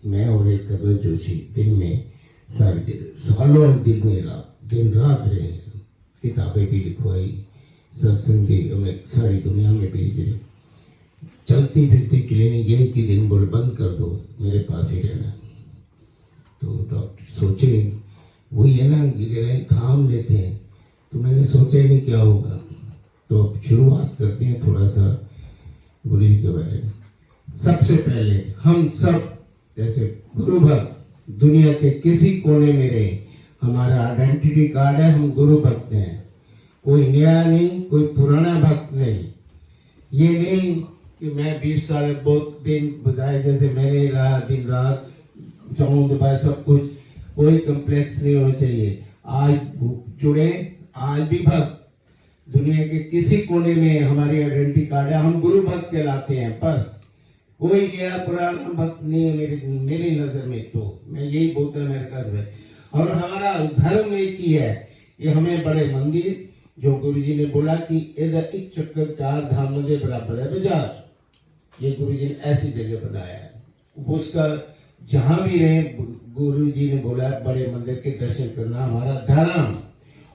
मैं और एक कदर जोशी दिन में सालों दिन रात रहे, किताबें भी लिखवाई, सत्संग भी हमें सारी दुनिया में भेज रहे, चलती फिरती क्लिनिक ये कि दिन बोल बंद कर दो, मेरे पास ही रहना। तो डॉक्टर सोचे वही है ना कि थाम लेते हैं, तो मैंने सोचा ही नहीं क्या होगा। तो अब शुरुआत करते हैं थोड़ा सा गुरु जी के बारे में। सबसे पहले हम सब जैसे गुरु भक्त दुनिया के किसी कोने में रहे, हमारा आइडेंटिटी कार्ड है, हम गुरु भक्त हैं। कोई नया नहीं, कोई पुराना भक्त नहीं। ये नहीं कि मैं 20 साल बहुत दिन बताए जैसे मैंने रहा दिन रात जाऊं दबाए सब कुछ, कोई कम्प्लेक्स नहीं होना चाहिए। आज जुड़े, आज भी भक्त दुनिया के किसी कोने में हमारी आइडेंटिटी कार्ड है, हम गुरु भक्त कहलाते हैं। बस कोई गया पुराना भक्त नहीं है मेरी नजर में। तो मैं यही बोलता मेरे घर में। और हमारा धर्म एक ही है कि हमें बड़े मंदिर, जो गुरुजी ने बोला कि इधर एक चक्कर 4 धामों के बराबर है बाजार, ये गुरुजी ने ऐसी जगह बनाया है। उसका जहां भी रहे गुरुजी ने बोला बड़े मंदिर के दर्शन करना हमारा धर्म।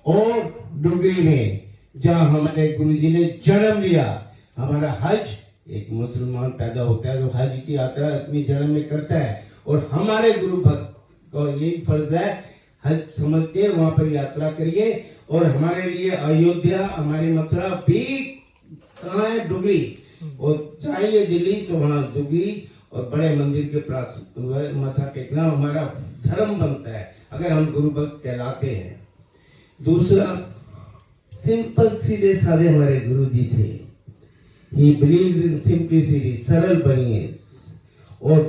और डुगरी में जहाँ हमारे गुरुजी ने जन्म लिया, हमारा हज, एक मुसलमान पैदा होता है तो हज की यात्रा अपनी जन्म में करता है, और हमारे गुरु भक्त को यही फर्ज है हज समझ के वहां पर यात्रा करिए। और हमारे लिए अयोध्या, हमारी मथुरा भी कहाँ है? डुगरी। और चाहिए दिल्ली तो वहाँ डुगरी और बड़े मंदिर के पास माथा टेकना हमारा धर्म बनता है अगर हम गुरु भक्त कहलाते हैं। दूसरा, सिंपल सीधे साधे हमारे गुरु जी थे। He believes in simplicity, सरल बनिए। और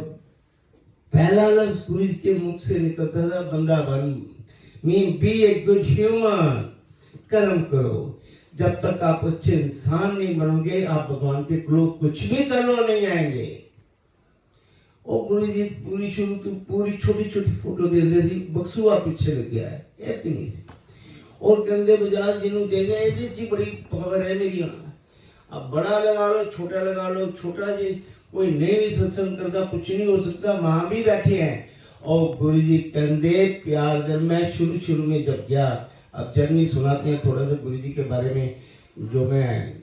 पहला लफ्ज गुरु जी के मुख से निकलता था बंदा बन, mean be a good human, कर्म करो। जब तक आप अच्छे इंसान नहीं बनोगे आप भगवान के लोग कुछ भी करने नहीं आएंगे। और गुरु जी पूरी शुरू तो पूरी छोटी छोटी फोटो दे रहे थे, बक्सुआ पीछे लग गया है इतनी सी, और गंदे बजाज जिन्होंने दे गए ये बड़ी पावर है मेरी। अब बड़ा लगा लो, छोटा लगा लो, छोटा जी कोई नहीं भी सत्संग करता कुछ नहीं हो सकता, वहां भी बैठे हैं। और गुरु जी कंधे प्यार दर में शुरू में जब गया, अब जर्नी सुनाते हैं थोड़ा सा गुरु जी के बारे में, जो मैं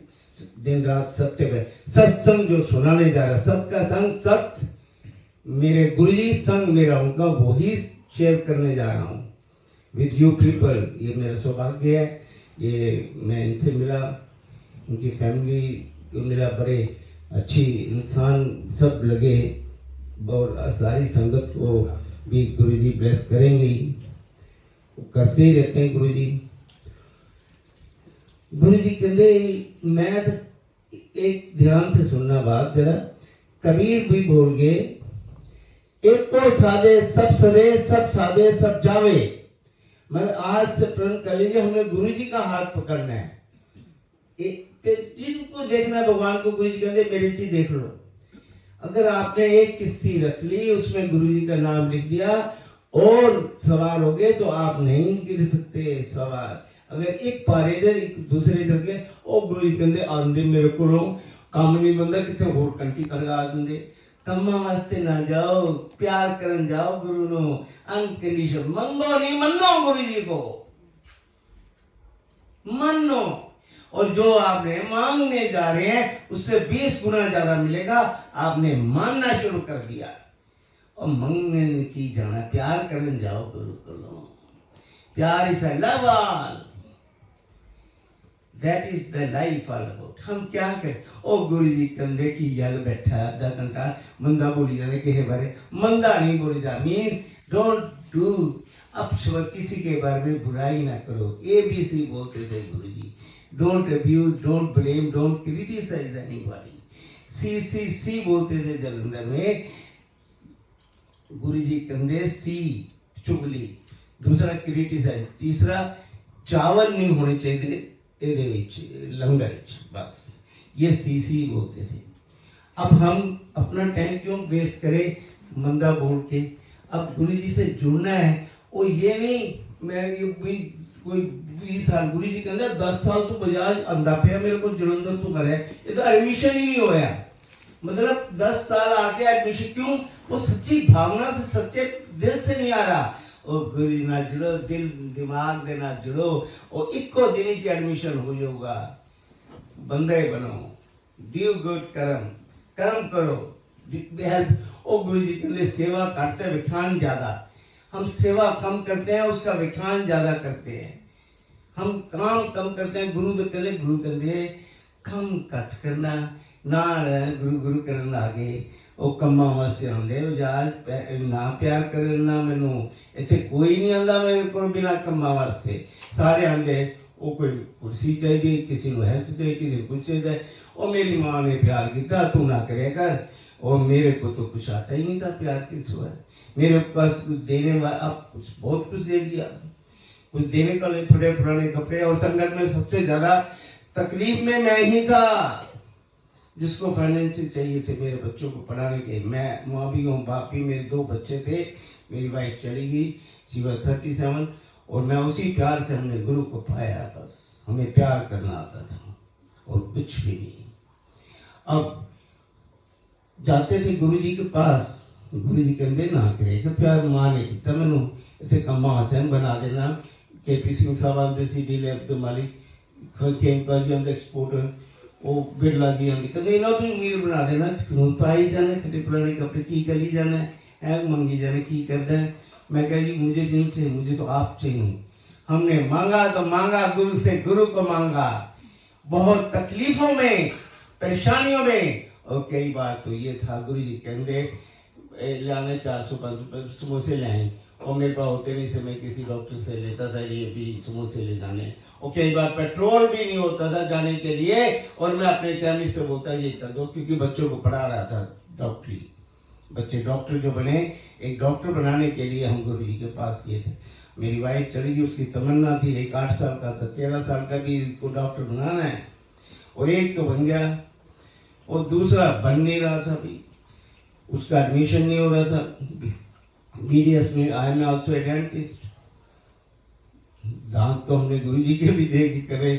दिन रात सत्य में सत्संग जो सुनाने जा रहा, सत्य का संग सत्य मेरे गुरु जी संग मेरा उनका वही शेयर करने जा रहा हूँ विथ यू पीपल। ये मेरा सौभाग्य है, ये मैं इनसे मिला, उनकी फैमिली को मिला, बड़े अच्छी इंसान सब लगे, और सारी संगत को भी गुरुजी ब्लेस करेंगे, करते ही रहते हैं गुरुजी। गुरुजी कहते मैं तो एक ध्यान से सुनना बात जरा, कबीर भी बोल गए एक को साधे सब सदे, सब साधे सब जावे। मगर आज से प्रण कर लीजिए हमें गुरुजी का हाथ पकड़ना है। जिनको देखना है भगवान को, गुरु जी कहते मेरी चीज देख लो। अगर आपने एक किस्ती रख ली, उसमें गुरु जी का नाम लिख दिया और सवार हो गए, तो आप नहीं गिर सकते सवार। अगर एक पारे इधर एक दूसरे इधर के, ओ गुरु जी कहते आंदे मेरे को काम नहीं बनता, किसी होर कंटी करगा देंगे, कम्मा वास्ते ना जाओ, प्यार करन जाओ गुरु नो, अनकंडीशन मंगो नहीं, मनो गुरु जी को मनो। और जो आपने मांगने जा रहे हैं उससे 20 गुना ज्यादा मिलेगा। आपने मांगना शुरू कर दिया और मांगने की जाना, प्यार करने जाओ गुरु को लो। प्यार is a love all, that is the life all about. हम क्या करें? ओ गुरु जी कंधे की यल बैठा आधा घंटा मंदा बोली जाने के बारे, मंदा नहीं बोली जा, मीन डोंट डू अपशब्द, किसी के बारे में बुराई ना करो। ABC बोलते थे गुरु जी, Don't abuse, don't blame, don't criticize anybody. CCC बोलते थे जलंधर में गुरुजी कंधे, सी चुगली, दूसरा क्रिटिसाइज, तीसरा चावल नहीं होने चाहिए लंगर, बस ये CC बोलते थे। अब हम अपना टाइम क्यों वेस्ट करें मंदा बोल के? अब गुरुजी से जुड़ना है, और ये नहीं मैं ये कोई 20 साल गुरु जी के अंदर 10 साल तो बजाज अंधा पे मेरे को जलंधर तो करे, ये तो एडमिशन ही नहीं होया। मतलब 10 साल आके एडमिशन क्यों? वो सच्ची भावना से सच्चे दिल से नहीं आ रहा। और गुरु जी ना जुड़ो, दिल दिमाग दे ना जुड़ो, और इको दिन च एडमिशन हो जाऊगा। बंदे बनो, डू गुड कर्म, कर्म करो, हेल्प। ओ गुरु जी कहते सेवा करते विख्यान ज्यादा। हम सेवा कम करते हैं, उसका विख्यान ज्यादा करते हैं। हम काम कम करते हैं, गुरु कहते कम कट करना ना गुरु गुरु करन आगे ਉਹ ਕੰਮਾਂ ਵਾਸਤੇ ਆਉਂਦੇ ਬਜਾਜ ਨਾ ਪਿਆਰ ਕਰਨ ਨਾ ਮੈਨੂੰ ਇੱਥੇ ਕੋਈ ਨਹੀਂ ਆਉਂਦਾ ਮੇਰੇ ਕੋਲ ਬਿਨਾਂ ਕੰਮਾਂ ਵਾਸਤੇ। ਸਾਰੇ ਆਉਂਦੇ ਉਹ ਕੋਈ ਕੁਰਸੀ ਚਾਹੀਦੀ, ਕਿਸੇ ਨੂੰ ਹੈਲਥ ਚਾਹੀਦੀ, ਕਿਸੇ ਨੂੰ ਕੁਛ ਚਾਹੀਦਾ। ਉਹ ਮੇਰੀ ਮਾँ ने प्यार किया, तू ना करे कर। और मेरे को तो कुछ आता ही नहीं था प्यार किस हुआ। मेरे पास कुछ देने वाला, अब कुछ बहुत कुछ दे दिया, कुछ देने का नहीं, फटे पुराने कपड़े। और संगत में सबसे ज्यादा तकलीफ में मैं ही था, जिसको फाइनेंशियल चाहिए थे मेरे बच्चों को पढ़ाने के। मैं माँ भी हूँ, बाप भी, मेरे 2 बच्चे थे, मेरी वाइफ चली गई, शी वाज 37, और मैं उसी प्यार से हमने गुरु को पाया। बस हमें प्यार करना आता था और कुछ भी नहीं। अब जाते थे गुरु जी के पास, गुरु जी कहते ना करेगा प्यार माँ ने किया मैनू इतने कम्मा हसन बना देना। KP सिंह साहब आते सी, डी लैब के मालिक, खेमका जी आते एक्सपोर्टर, वो बिरला जी आते कहते इन्हों तू अमीर बना देना, कानून पाई जाने, खटे पुराने कपड़े की करी जाना है, मंगी जाने की करता है। मैं कह जी मुझे नहीं चाहिए, मुझे तो आप चाहिए। हमने मांगा तो मांगा गुरु से, गुरु को मांगा बहुत तकलीफों में, परेशानियों में। और कई बार तो ये था गुरु जी कहते लाने 400-500 रुपये समोसे ले आए, और मेरे पास होते नहीं से मैं किसी डॉक्टर से लेता था ये भी समोसे ले जाने। और कई बार पेट्रोल भी नहीं होता था जाने के लिए, और मैं अपने केमिस्ट से बोलता ये कर दो, क्योंकि बच्चों को पढ़ा रहा था डॉक्टरी। बच्चे डॉक्टर जो बने, एक डॉक्टर बनाने के लिए हम गुरु जी के पास किए थे। मेरी वाइफ चली गई, उसकी तमन्ना थी, एक 8 साल का था, 13 साल का भी इसको डॉक्टर बनाना है। और एक तो बन गया, और दूसरा बन नहीं रहा था, भी उसका एडमिशन नहीं हो रहा था। BDS में आई एम ऑल्सो ए डेंटिस्ट। दांत तो हमने गुरु जी के भी देख करे,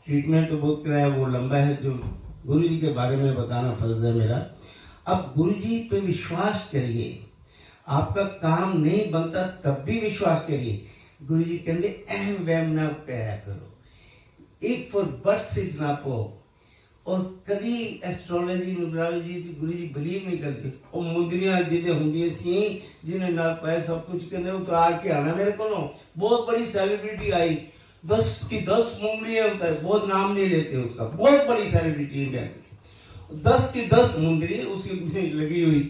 ट्रीटमेंट तो बहुत कराया, वो लंबा है, जो गुरु जी के बारे में बताना फर्ज है मेरा। अब गुरु जी पे विश्वास करिए, आपका काम नहीं बनता तब भी विश्वास करिए। गुरु जी कहते अहम वहम ना करा करो, एक फॉर बर्थ इज ना पो। और कभी एस्ट्रोलॉजी न्यूमरोलॉजी गुरु जी बिलीव नहीं करते। और मुंदरियां जिन्हें होंगी सी, जिन्हें ना पाए सब कुछ कहते हो तो आके आना मेरे को। बहुत बड़ी सेलिब्रिटी आई, 10 की 10 मुंगलियां होता है, बहुत नाम नहीं लेते उसका, बहुत बड़ी सेलिब्रिटी इंडिया की, 10 की 10 मुंदरी उसकी लगी हुई,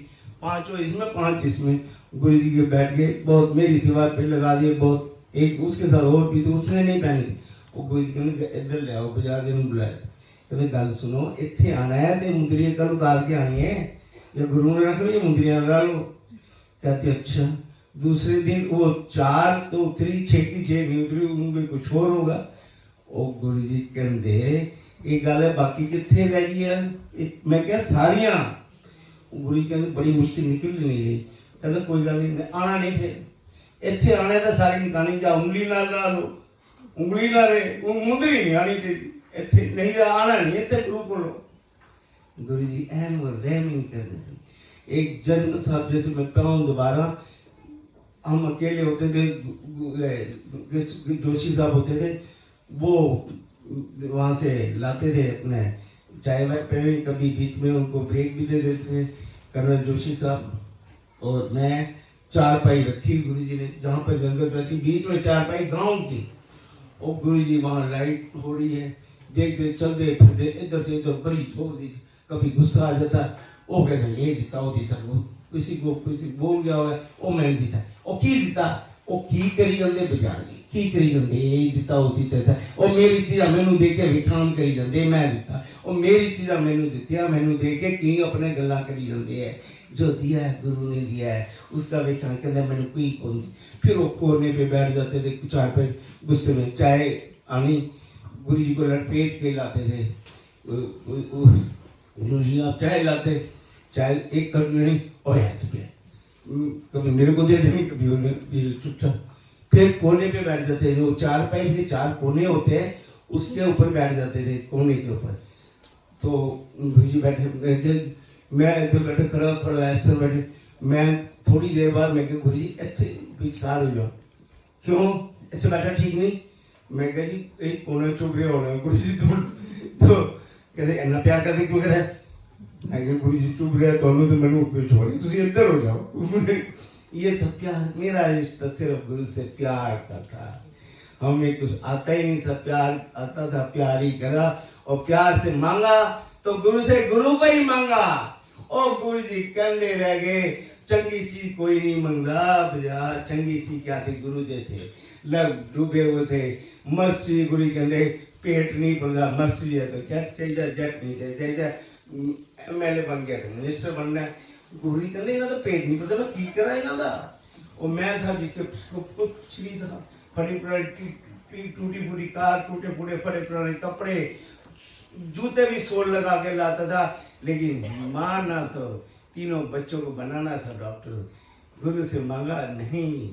5 इसमें 5 इसमें। गुरु जी के बैठ गए, बहुत मेरी सिवा पे लगा दिए, बहुत एक उसके साथ और भी, तो उसने नहीं पहनी। वो गुरु जी कहने इधर ले आओ, बाजार के बुलाया, कहते गल सुनो, इतने आना है तो मुंदरियां कल उतार के आनी है, या गुरु ने रख लो ये मुंदरियां लगा लो। कहते अच्छा। दूसरे दिन वो 4 तो उतरी, 6 की 6 नहीं उतरी, उनमें कुछ और होगा। ओ गुरु जी कहते ये गल है, बाकी कितने रह गई है? मैं क्या सारियां? गुरु जी कहते बड़ी मुश्किल निकल नहीं रही। कहते कोई गल नहीं, आना नहीं थे, इतने आने तो सारी निकाली, जा उंगली ना ला लो, उंगली ना रहे, वो मुंदरी नहीं आनी चाहिए, इतने नहीं आना नहीं, इतने गुरु को लो। गुरु जी अहम और रहम नहीं करते थे। एक जन्म साहब जैसे मैं पाऊँ दोबारा, हम अकेले होते थे, जोशी साहब होते थे, वो वहाँ से लाते थे अपने चाय वाय पे, कभी बीच में उनको ब्रेक भी दे देते थे कर्नल जोशी साहब। और मैं चारपाई रखी गुरु जी ने, जहाँ पर जंगल रहती, बीच में चारपाई गाँव की। और गुरु जी वहाँ लाइट हो रही है, देखते चलते फिरते, इधर से इधर बड़ी छोड़ दी। कभी गुस्सा आ जाता, वो कहते ये दिता वो दिता, किसी को बोल गया हुआ, वो मैंने दिता, वो की दिता, वो की करी गंदे बजाने, की करी गंदे ये दिता वो दिता, वो मेरी चीज़ा मैनू दे के विखान करी जाते, मैं दिता, वो मेरी चीज़ा मैनू दित्तिया, मैनू दे के की अपने गल्ला करी जाते है। जो दिया है गुरु ने दिया है, उसका विखान कहते मैंने कोई कौन। फिर वो कोने पे बैठ जाते थे, चाय पे गुस्से में, चाय आनी, गुरु जी को लपेट के लाते थे, गुरु जी आप चाय लाते, चाय एक कप लेनी और कभी मेरे को दे देनी, कभी चुपचाप। फिर कोने पे बैठ जाते थे, जो 4 पाई के 4 कोने होते हैं, उसके ऊपर बैठ जाते थे, कोने के ऊपर। तो गुरु जी बैठे, मैं इधर बैठे, खड़ा खड़ा ऐसे बैठे, मैं थोड़ी देर बाद मैं कहा गुरु जी इतने विचार हो जाओ, क्यों ऐसे बैठा ठीक नहीं? मैं कहा जी एक कोने चुप रहे होना गुरु जी तुम तो कहते इन्ना प्यार करते क्यों करे? मैं कहा गुरु जी चुप रहे तो मैंने ऊपर छोड़ तुम इधर हो जाओ। ये था प्यार, मेरा रिश्ता सिर्फ गुरु से प्यार का था, हमें कुछ आता ही नहीं था, प्यार आता था, प्यार ही करा और प्यार से मांगा तो गुरु से गुरु को ही मांगा। और गुरु जी कहने रह गए चंगी चीज कोई नहीं मांगता भैया, चंगी चीज क्या थी? गुरु जैसे लग डूबे हुए थे, मर्सी गुरु कहते पेट नहीं भरता, मर्सी है तो जट चाहिए, जट नहीं चाहिए, एमएलए बन गया था, मिनिस्टर बनना है, गुरु कहते इन्हों का पेट नहीं भरता, मैं की करा इन्हों का? और मैं था जिसके कुछ नहीं था, फटी पुरानी टूटी फूटी कार, टूटे फूटे फटे पुराने कपड़े, जूते भी सोल लगा के लाता था, लेकिन माना तो तीनों बच्चों को बनाना था डॉक्टर। गुरु से मांगा नहीं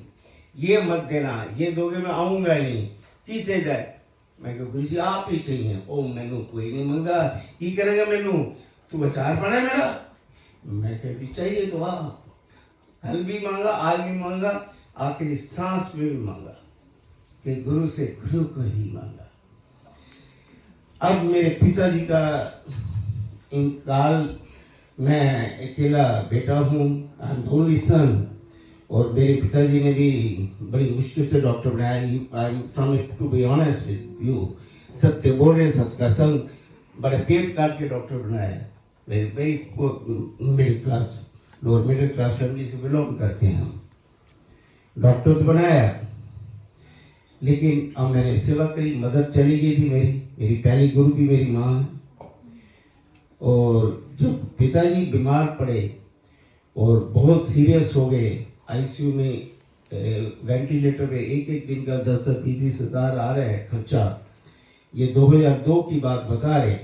ये मत देना, ये दोगे मैं आऊँगा नहीं, की चाहिए? मैं कहा गुरु जी आप ही चाहिए। ओ मैनू कोई नहीं मंगा, की करेगा मैनू? तू अचार बना मेरा? मैं कह भी चाहिए तो वाह, कल भी मांगा, आज भी मांगा, आखिरी सांस में भी मांगा कि गुरु से गुरु को ही मांगा। अब मेरे पिताजी का इंतकाल, मैं अकेला बेटा हूँ, आई एम ओनली सन, और मेरे पिताजी ने भी बड़ी मुश्किल से डॉक्टर बनाया। I am from to be honest with you, सत्य बोल रहे सत्य का संग, बड़े पेट काट के डॉक्टर बनाया। Very middle class, lower middle class family से बिलोंग करते हैं हम। डॉक्टर तो बनाया, लेकिन अब मैंने सेवा करी, मदद चली गई थी मेरी पहली गुरु भी मेरी माँ है। और जब पिताजी बीमार पड़े और बहुत सीरियस हो गए, आईसीयू में वेंटिलेटर पे एक दिन का 10-20 हज़ार आ रहा है खर्चा, ये 2002 की बात बता रहे,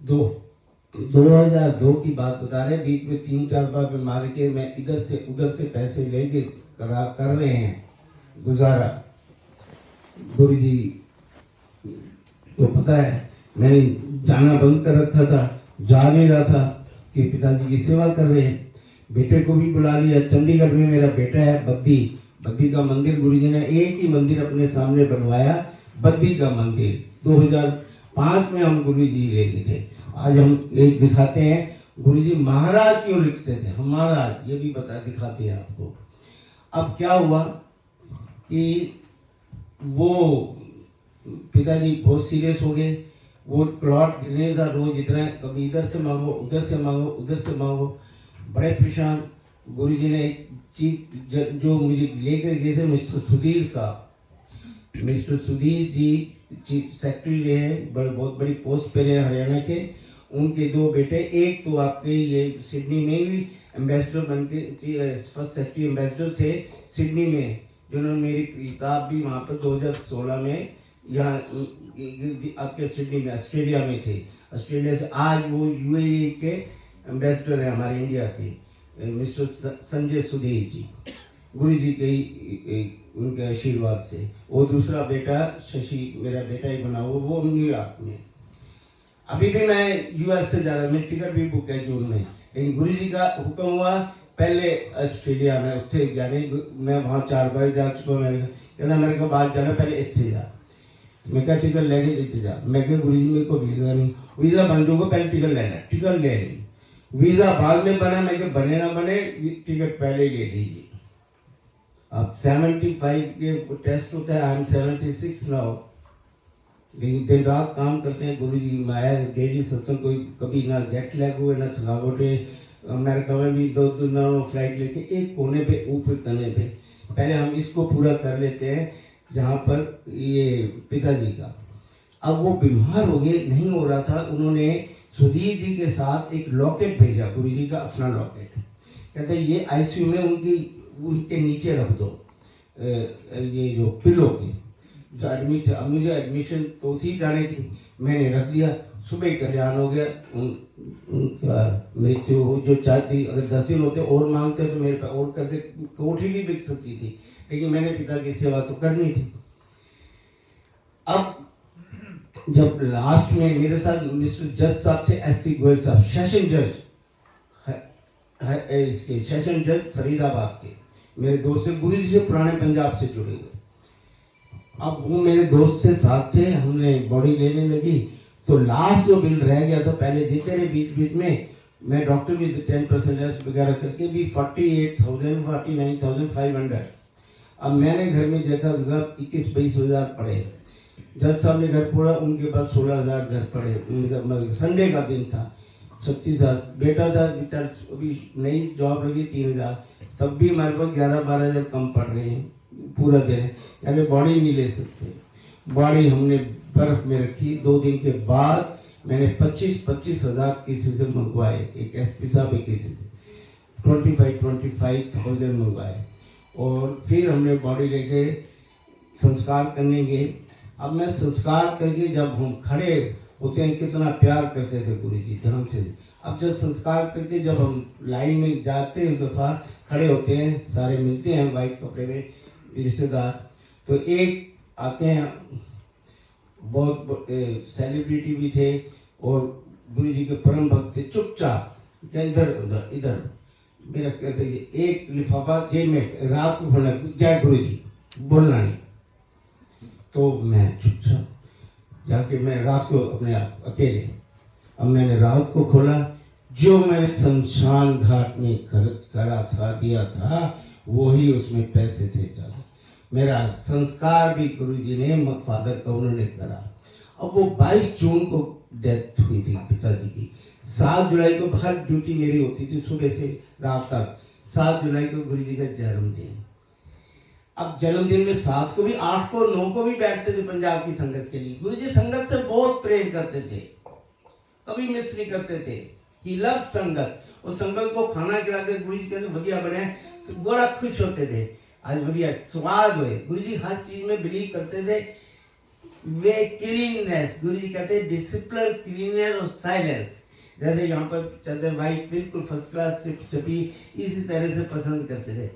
2002 की बात बता रहे। बीच में 3-4 बार बीमार के मैं इधर से उधर से पैसे लेके कर रहे हैं गुजारा। गुरु जी को पता है मैं जाना बंद कर रखा था, जा नहीं रहा था कि पिताजी की सेवा कर रहे हैं। बेटे को भी बुला लिया, चंडीगढ़ में मेरा बेटा है बद्दी का मंदिर, गुरु जी ने एक ही मंदिर अपने सामने बनवाया, बद्दी का मंदिर। 2005 में हम गुरु जी ले गए थे। आज हम एक दिखाते हैं, गुरु जी महाराज क्यों लिखते थे, हम महाराज ये भी बता दिखाते हैं आपको। अब क्या हुआ कि वो पिताजी बहुत सीरियस हो गए, वो क्लॉट गिरने का रोज इतना, कभी इधर से मांगो उधर से मांगो उधर से मांगो, बड़े परेशान। गुरु जी ने चीफ जो मुझे लेकर गए थे मिस्टर सुधीर साहब, mister Sudhir ji chief secretary रहे हैं, बहुत बड़ी पोस्ट पे रहे हरियाणा के। उनके 2 बेटे, एक तो आपके ये सिडनी में भी एम्बेसडर बन के फर्स्ट सेक्रेटरी एम्बेसडर थे सिडनी में, जिन्होंने मेरी किताब भी वहाँ पर 2016 में यहाँ आपके सिडनी में ऑस्ट्रेलिया में थे। ऑस्ट्रेलिया से आज वो यूएई के एम्बेसडर है हमारे इंडिया के, मिस्टर संजय सुधीर जी, गुरु जी के उनके आशीर्वाद से। वो दूसरा बेटा शशि मेरा बेटा ही बना हुआ, वो न्यूयॉर्क में। अभी भी मैं यूएस से जा रहा, मेरी टिकट भी बुक है जून में, लेकिन गुरु जी का हुक्म हुआ पहले ऑस्ट्रेलिया में उत्थे जाने, मैं वहाँ 4 बार जा चुका, मैं कहना मेरे को बाहर जाना, पहले इतने जा। मैं क्या टिकट लेके इतने जा, मैं क्या गुरु जी मेरे को वीज़ा नहीं, वीज़ा बन जाऊँगा, पहले टिकट लेना, टिकट ले ली, वीज़ा बाद में बना, मैं क्या बने ना बने टिकट पहले ही ले लीजिए। अब 75 के टेस्ट होता है, आई एम 76 नाउ, लेकिन दिन रात काम करते हैं। गुरु जी माया डेली सत्संग, कोई कभी ना जेट लैग हुए ना थकावट है। अमेरिका में भी 2 फ्लाइट लेके एक कोने पे ऊपर तने पे, पहले हम इसको पूरा कर लेते हैं जहाँ पर ये पिताजी का। अब वो बीमार हो गए, नहीं हो रहा था, उन्होंने सुधीर जी के साथ एक लॉकेट भेजा, गुरु जी का अपना लॉकेट, कहते ये आईसीयू में उनके नीचे रख दो, ये जो पिलो के जो एडमिशन, अब मुझे एडमिशन तो थी जाने की, मैंने रख दिया। सुबह कल्याण हो गया उनका मृत्यु हो, जो चाहती अगर 10 दिन होते और मांगते तो मेरे पास और कैसे कोठी भी बिक सकती थी, लेकिन मैंने पिता की सेवा तो करनी थी। अब जब लास्ट में मेरे साथ मिस्टर जज साहब थे, एससी गोयल साहब, सेशन जज इसके सेशन जज फरीदाबाद के मेरे दोस्त से, गुरु जी से पुराने पंजाब से जुड़े हुए। अब वो मेरे दोस्त से साथ थे, हमने बॉडी लेने लगी तो लास्ट जो बिल रह गया था, पहले देते रहे बीच बीच में, मैं डॉक्टर की 10% लेस वगैरह करके भी 49,500। अब मैंने घर में जगह 21-22 हज़ार पड़े। जज साहब ने घर पड़ा, उनके पास 16,000 घर पड़े। उनका संडे का दिन था, 36,000। बेटा था बेचारा, अभी नई जॉब लगी 3,000, तब भी हमारे पास 11-12 हज़ार कम पड़ रहे हैं पूरा दिन। यानी बॉडी नहीं ले सकते। बॉडी हमने बर्फ में रखी। 2 दिन के बाद मैंने 25 हज़ार किसी से मंगवाए, एक एसपी साहब एक किसी से 25,000 मंगवाए, और फिर हमने बॉडी लेके संस्कार करने गए। अब मैं संस्कार करके जब हम खड़े होते हैं, कितना प्यार करते थे गुरु जी धर्म से। अब जब संस्कार करके जब हम लाइन में जाते हैं, दफा खड़े होते हैं, सारे मिलते हैं वाइट कपड़े में रिश्तेदार, तो एक आते हैं, बहुत सेलिब्रिटी भी थे और गुरु जी के परम भक्त थे, चुपचाप क्या इधर उधर इधर मेरा कहते एक लिफाफा जेब में, रात को खोलना, जय गुरु जी बोलना नहीं। तो मैं चुपचाप जाके मैं रात को अपने आप अकेले, अब मैंने रात को खोला, जो मैंने शमशान घाट में खर्च करा था, दिया था, वही उसमें पैसे थे ज़्यादा। मेरा संस्कार भी गुरुजी ने फादर का उन्होंने करा। अब वो 22 जून को डेथ हुई थी पिताजी की। 7 जुलाई को हर ड्यूटी मेरी होती थी सुबह से रात तक। 7 जुलाई को गुरुजी का जन्मदिन। अब जन्मदिन में 7 को भी, 8 को, 9 को भी बैठते थे पंजाब की संगत के लिए। गुरुजी संगत से बहुत प्रेम करते थे, कभी मिस नहीं करते थे। ही लव संगत। और संगत को खाना खिला के गुरुजी कहते बढ़िया बने, बड़ा खुश होते थे, आज बढ़िया स्वाद हुए। गुरुजी हर चीज में बिलीव करते थे। वे क्लीननेस, गुरुजी कहते डिसिप्लिन, क्लीननेस और साइलेंस। जैसे यहाँ पर चलते वाइट बिल्कुल फर्स्ट क्लास से छपी, इसी तरह से पसंद करते थे।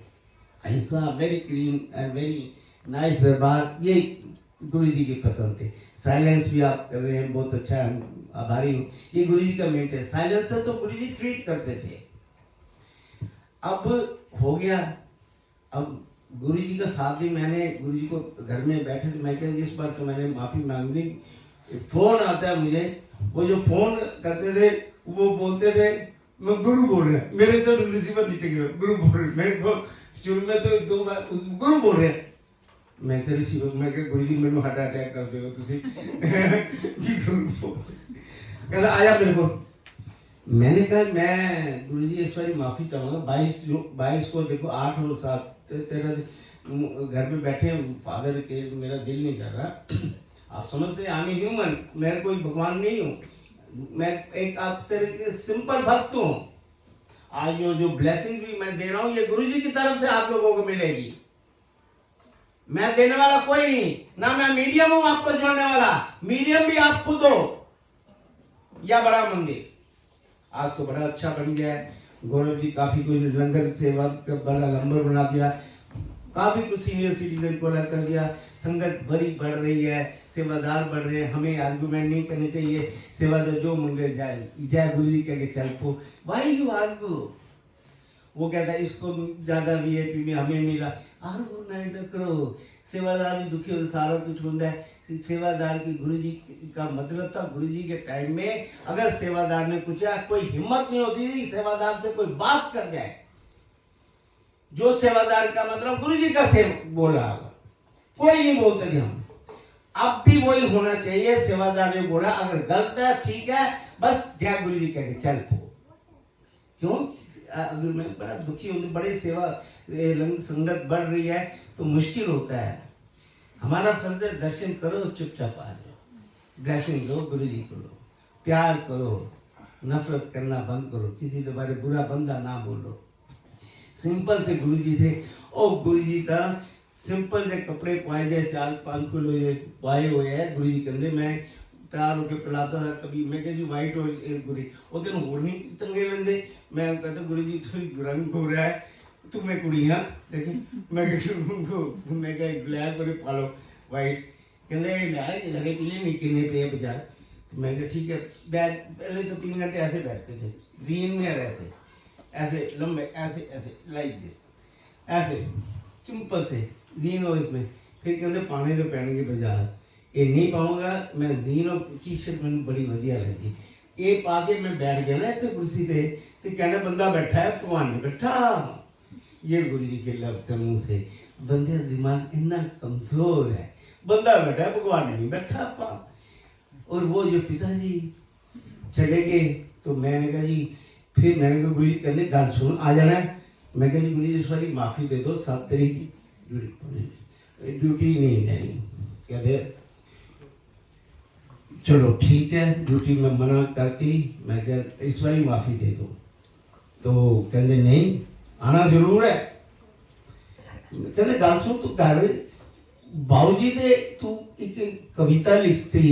ऐसा very clean and very nice दरबार, ये गुरुजी की पसंद थे। साइलेंस भी आप कर रहे हैं, बहुत अच्छा है, आभारी हूँ। ये गुरुजी का मेट है। साइलेंस से तो गुरुजी ट्रीट करते थे। अब हो गया, अब गुरुजी का साथ भी, मैंने गुरुजी को घर में बैठे थे, मैं क्या इस बार तो मैंने माफ़ी मांग ली। फोन आता है मुझे, वो जो फोन करते थे वो बोलते थे मैं गुरु बोल रहे हैं, मेरे से रिसीवर नीचे गिरा, गुरु बोल रहे, मेरे को शुरू में तो 2 बार गुरु बोल रहे हैं। मैं तो रिसीवर, मैं क्या गुरुजी मैंने हार्ट अटैक कर देगा तुझे कहता आया मेरे को। मैंने कहा मैं गुरुजी इस बार माफ़ी चाहूँगा। 22 को देखो, 8 और 7 तेरा घर में बैठे हैं फादर के, मेरा दिल नहीं कर रहा। आप समझते हैं, आई एम ह्यूमन, मैं कोई भगवान नहीं हूँ, मैं एक आप तरह के सिंपल भक्त हूँ। आज जो ब्लेसिंग भी मैं दे रहा हूँ, ये गुरुजी की तरफ से आप लोगों को मिलेगी। मैं देने वाला कोई नहीं, ना मैं मीडियम हूँ आपको जोड़ने वाला, मीडियम भी आप खुद हो। या बड़ा मंदिर आज तो बड़ा अच्छा बन गया है। गौरव जी काफी कुछ लंगर सेवा का बड़ा लंबर बना दिया, काफी कुछ सीनियर सिटीजन को अलग कर दिया। संगत बड़ी बढ़ रही है, सेवादार बढ़ रहे हैं। हमें आर्गुमेंट नहीं करने चाहिए, सेवादार जो मंगे जाए, जय गुरु जी कह के चल पो। Why you argue? वो कहता है इसको ज्यादा वीआईपी में हमें मिला, आर्गू नहीं करो। सेवादार भी दुखी होता, सारा कुछ होता है। सेवादार की गुरुजी का मतलब था, गुरुजी के टाइम में अगर सेवादार ने कुछ कोई हिम्मत नहीं होती थी सेवादार से कोई बात कर जाए। जो सेवादार का मतलब गुरुजी का सेव बोला होगा, कोई नहीं बोलते थे हम। अब भी वही होना चाहिए। सेवादार ने बोला, अगर गलत है ठीक है, बस जय गुरुजी कह के चल पो। क्यों? अगर मैं बड़ा दुखी हूँ, बड़ी सेवा संगत बढ़ रही है तो मुश्किल होता है। हमारा फर्ज है दर्शन करो, चुपचाप आ जाओ, ब्लेसिंग लो, गुरु जी को लो, प्यार करो, नफरत करना बंद करो, किसी के बारे बुरा बंदा ना बोलो। सिंपल से गुरु जी थे। और गुरु जी का सिंपल से कपड़े पाए जाए, 4-5 किलो पाए हुए हैं गुरु जी कंधे में तैयार होकर पिलाता था। कभी मैं कहती व्हाइट और गुरु वो दिन होर नहीं चंगे लेंगे। मैं कहता गुरु जी थोड़ी रंग हो रहा है, तुम्हें कुड़ियाँ लेकिन मैं क्या ब्लैक पर पालो वाइट कहते लगे पीले नहीं किन्ने पे बाजार। तो मैं क्या ठीक है। बैठ पहले तो 3 घंटे ऐसे बैठते थे जीन में ऐसे ऐसे लंबे, ऐसे ऐसे लाइक दिस, ऐसे सिंपल से जीन हो इसमें। फिर कहते पाने तो पैणगे बाजार, ये नहीं पाऊंगा मैं। जीन और टी शर्ट मैंने बड़ी वधिया लगी, ये पा के मैं बैठ गया ना ऐसे कुर्सी पे, तो कहना बंदा बैठा है, भगवान नहीं बैठा। ये गुरु जी के लफ्ज़ से मुँह से, बंदे का दिमाग इतना कमजोर है, बंदा बैठा है, भगवान नहीं बैठा पा। और वो जो पिताजी चले गए तो मैंने कहा जी, फिर मैंने कहा गुरु जी कहते गल सुन आ जाना है। मैं कहा जी गुरु जी इस बारी माफ़ी दे दो, 7 तारीख की ड्यूटी नहीं है। कहते चलो ठीक है, ड्यूटी में मना करती। मैं कहा इस बारी माफ़ी दे दो। तो कहते नहीं आना जरूर है। कहते गल सुन तू कर बाऊजी दे तू एक कविता लिखती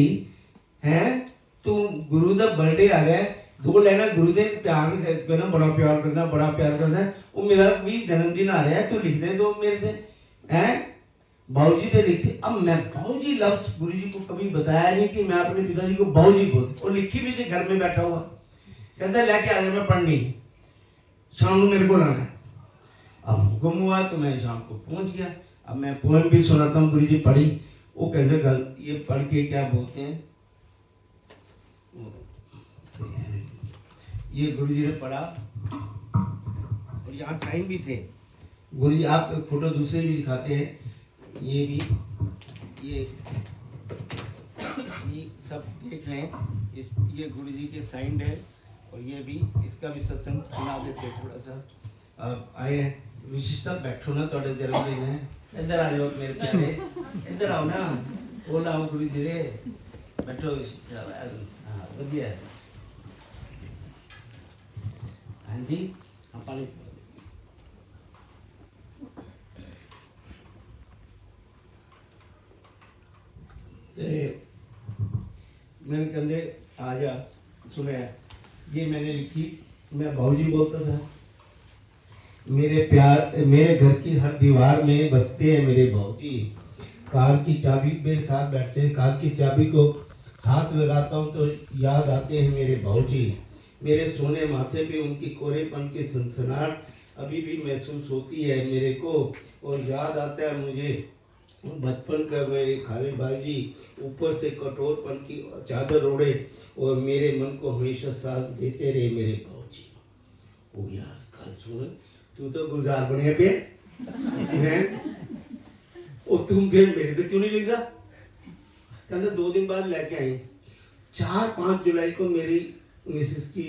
है, तू गुरु का बर्थडे आ गया, 2 लाइना गुरु दे प्यार करना, बड़ा प्यार करना, बड़ा प्यार करना है। वो मेरा भी जन्मदिन आ रहा है, तू लिख दे 2 मेरे से हैं बाऊजी से लिखते। अब मैं बाऊजी लफ्ज गुरु जी को कभी बताया नहीं कि मैं अपने पिताजी को बाऊजी बोलती, और लिखी भी थी घर में बैठा हुआ। कहता लेके आ गया मैं पढ़नी, शाम को मेरे को लाना है। अब हुक्म हुआ तो मैं शाम को पहुंच गया। अब मैं पोएम भी सुनाता हूँ, गुरु जी पढ़ी। वो कहते गल ये पढ़ के क्या बोलते हैं, ये गुरु जी ने पढ़ा और यहाँ साइन भी थे। गुरु जी आप फोटो दूसरे भी दिखाते हैं, ये भी ये सब देख लें। इस ये गुरु जी के साइंड है, और ये भी इसका भी सत्संग सुना देते थोड़ा सा। अब आए हैं विशिष्टा, बैठो ना, थोड़े जन्मदिन है, इधर आ जाओ मेरे प्यारे, इधर आओ ना, बोला आओ गुरु जी रे, बैठो। हाँ बढ़िया है। हाँ जी हाँ पानी मैंने कहते आ जा सुने, ये मैंने लिखी। मैं बाऊजी बोलता था, मेरे प्यार मेरे घर की हर दीवार में बसते हैं मेरे बाऊजी। कार की चाबी पे साथ बैठते हैं, कार की चाबी को हाथ लगाता हूँ तो याद आते हैं मेरे बाऊजी। मेरे सोने माथे पे उनकी कोरेपन की सनसनाहट अभी भी महसूस होती है मेरे को, और याद आता है मुझे बचपन का मेरे खाले भाई ऊपर से कठोरपन की चादर ओढ़े और मेरे मन को हमेशा सांस देते रहे मेरे बाबूजी। ओ यार कल सुन, तू तो गुलजार बने पे हैं, और तुम फिर मेरे तो क्यों नहीं लिखा? कहते 2 दिन बाद लेके आई। 4-5 जुलाई को मेरी मिसेस की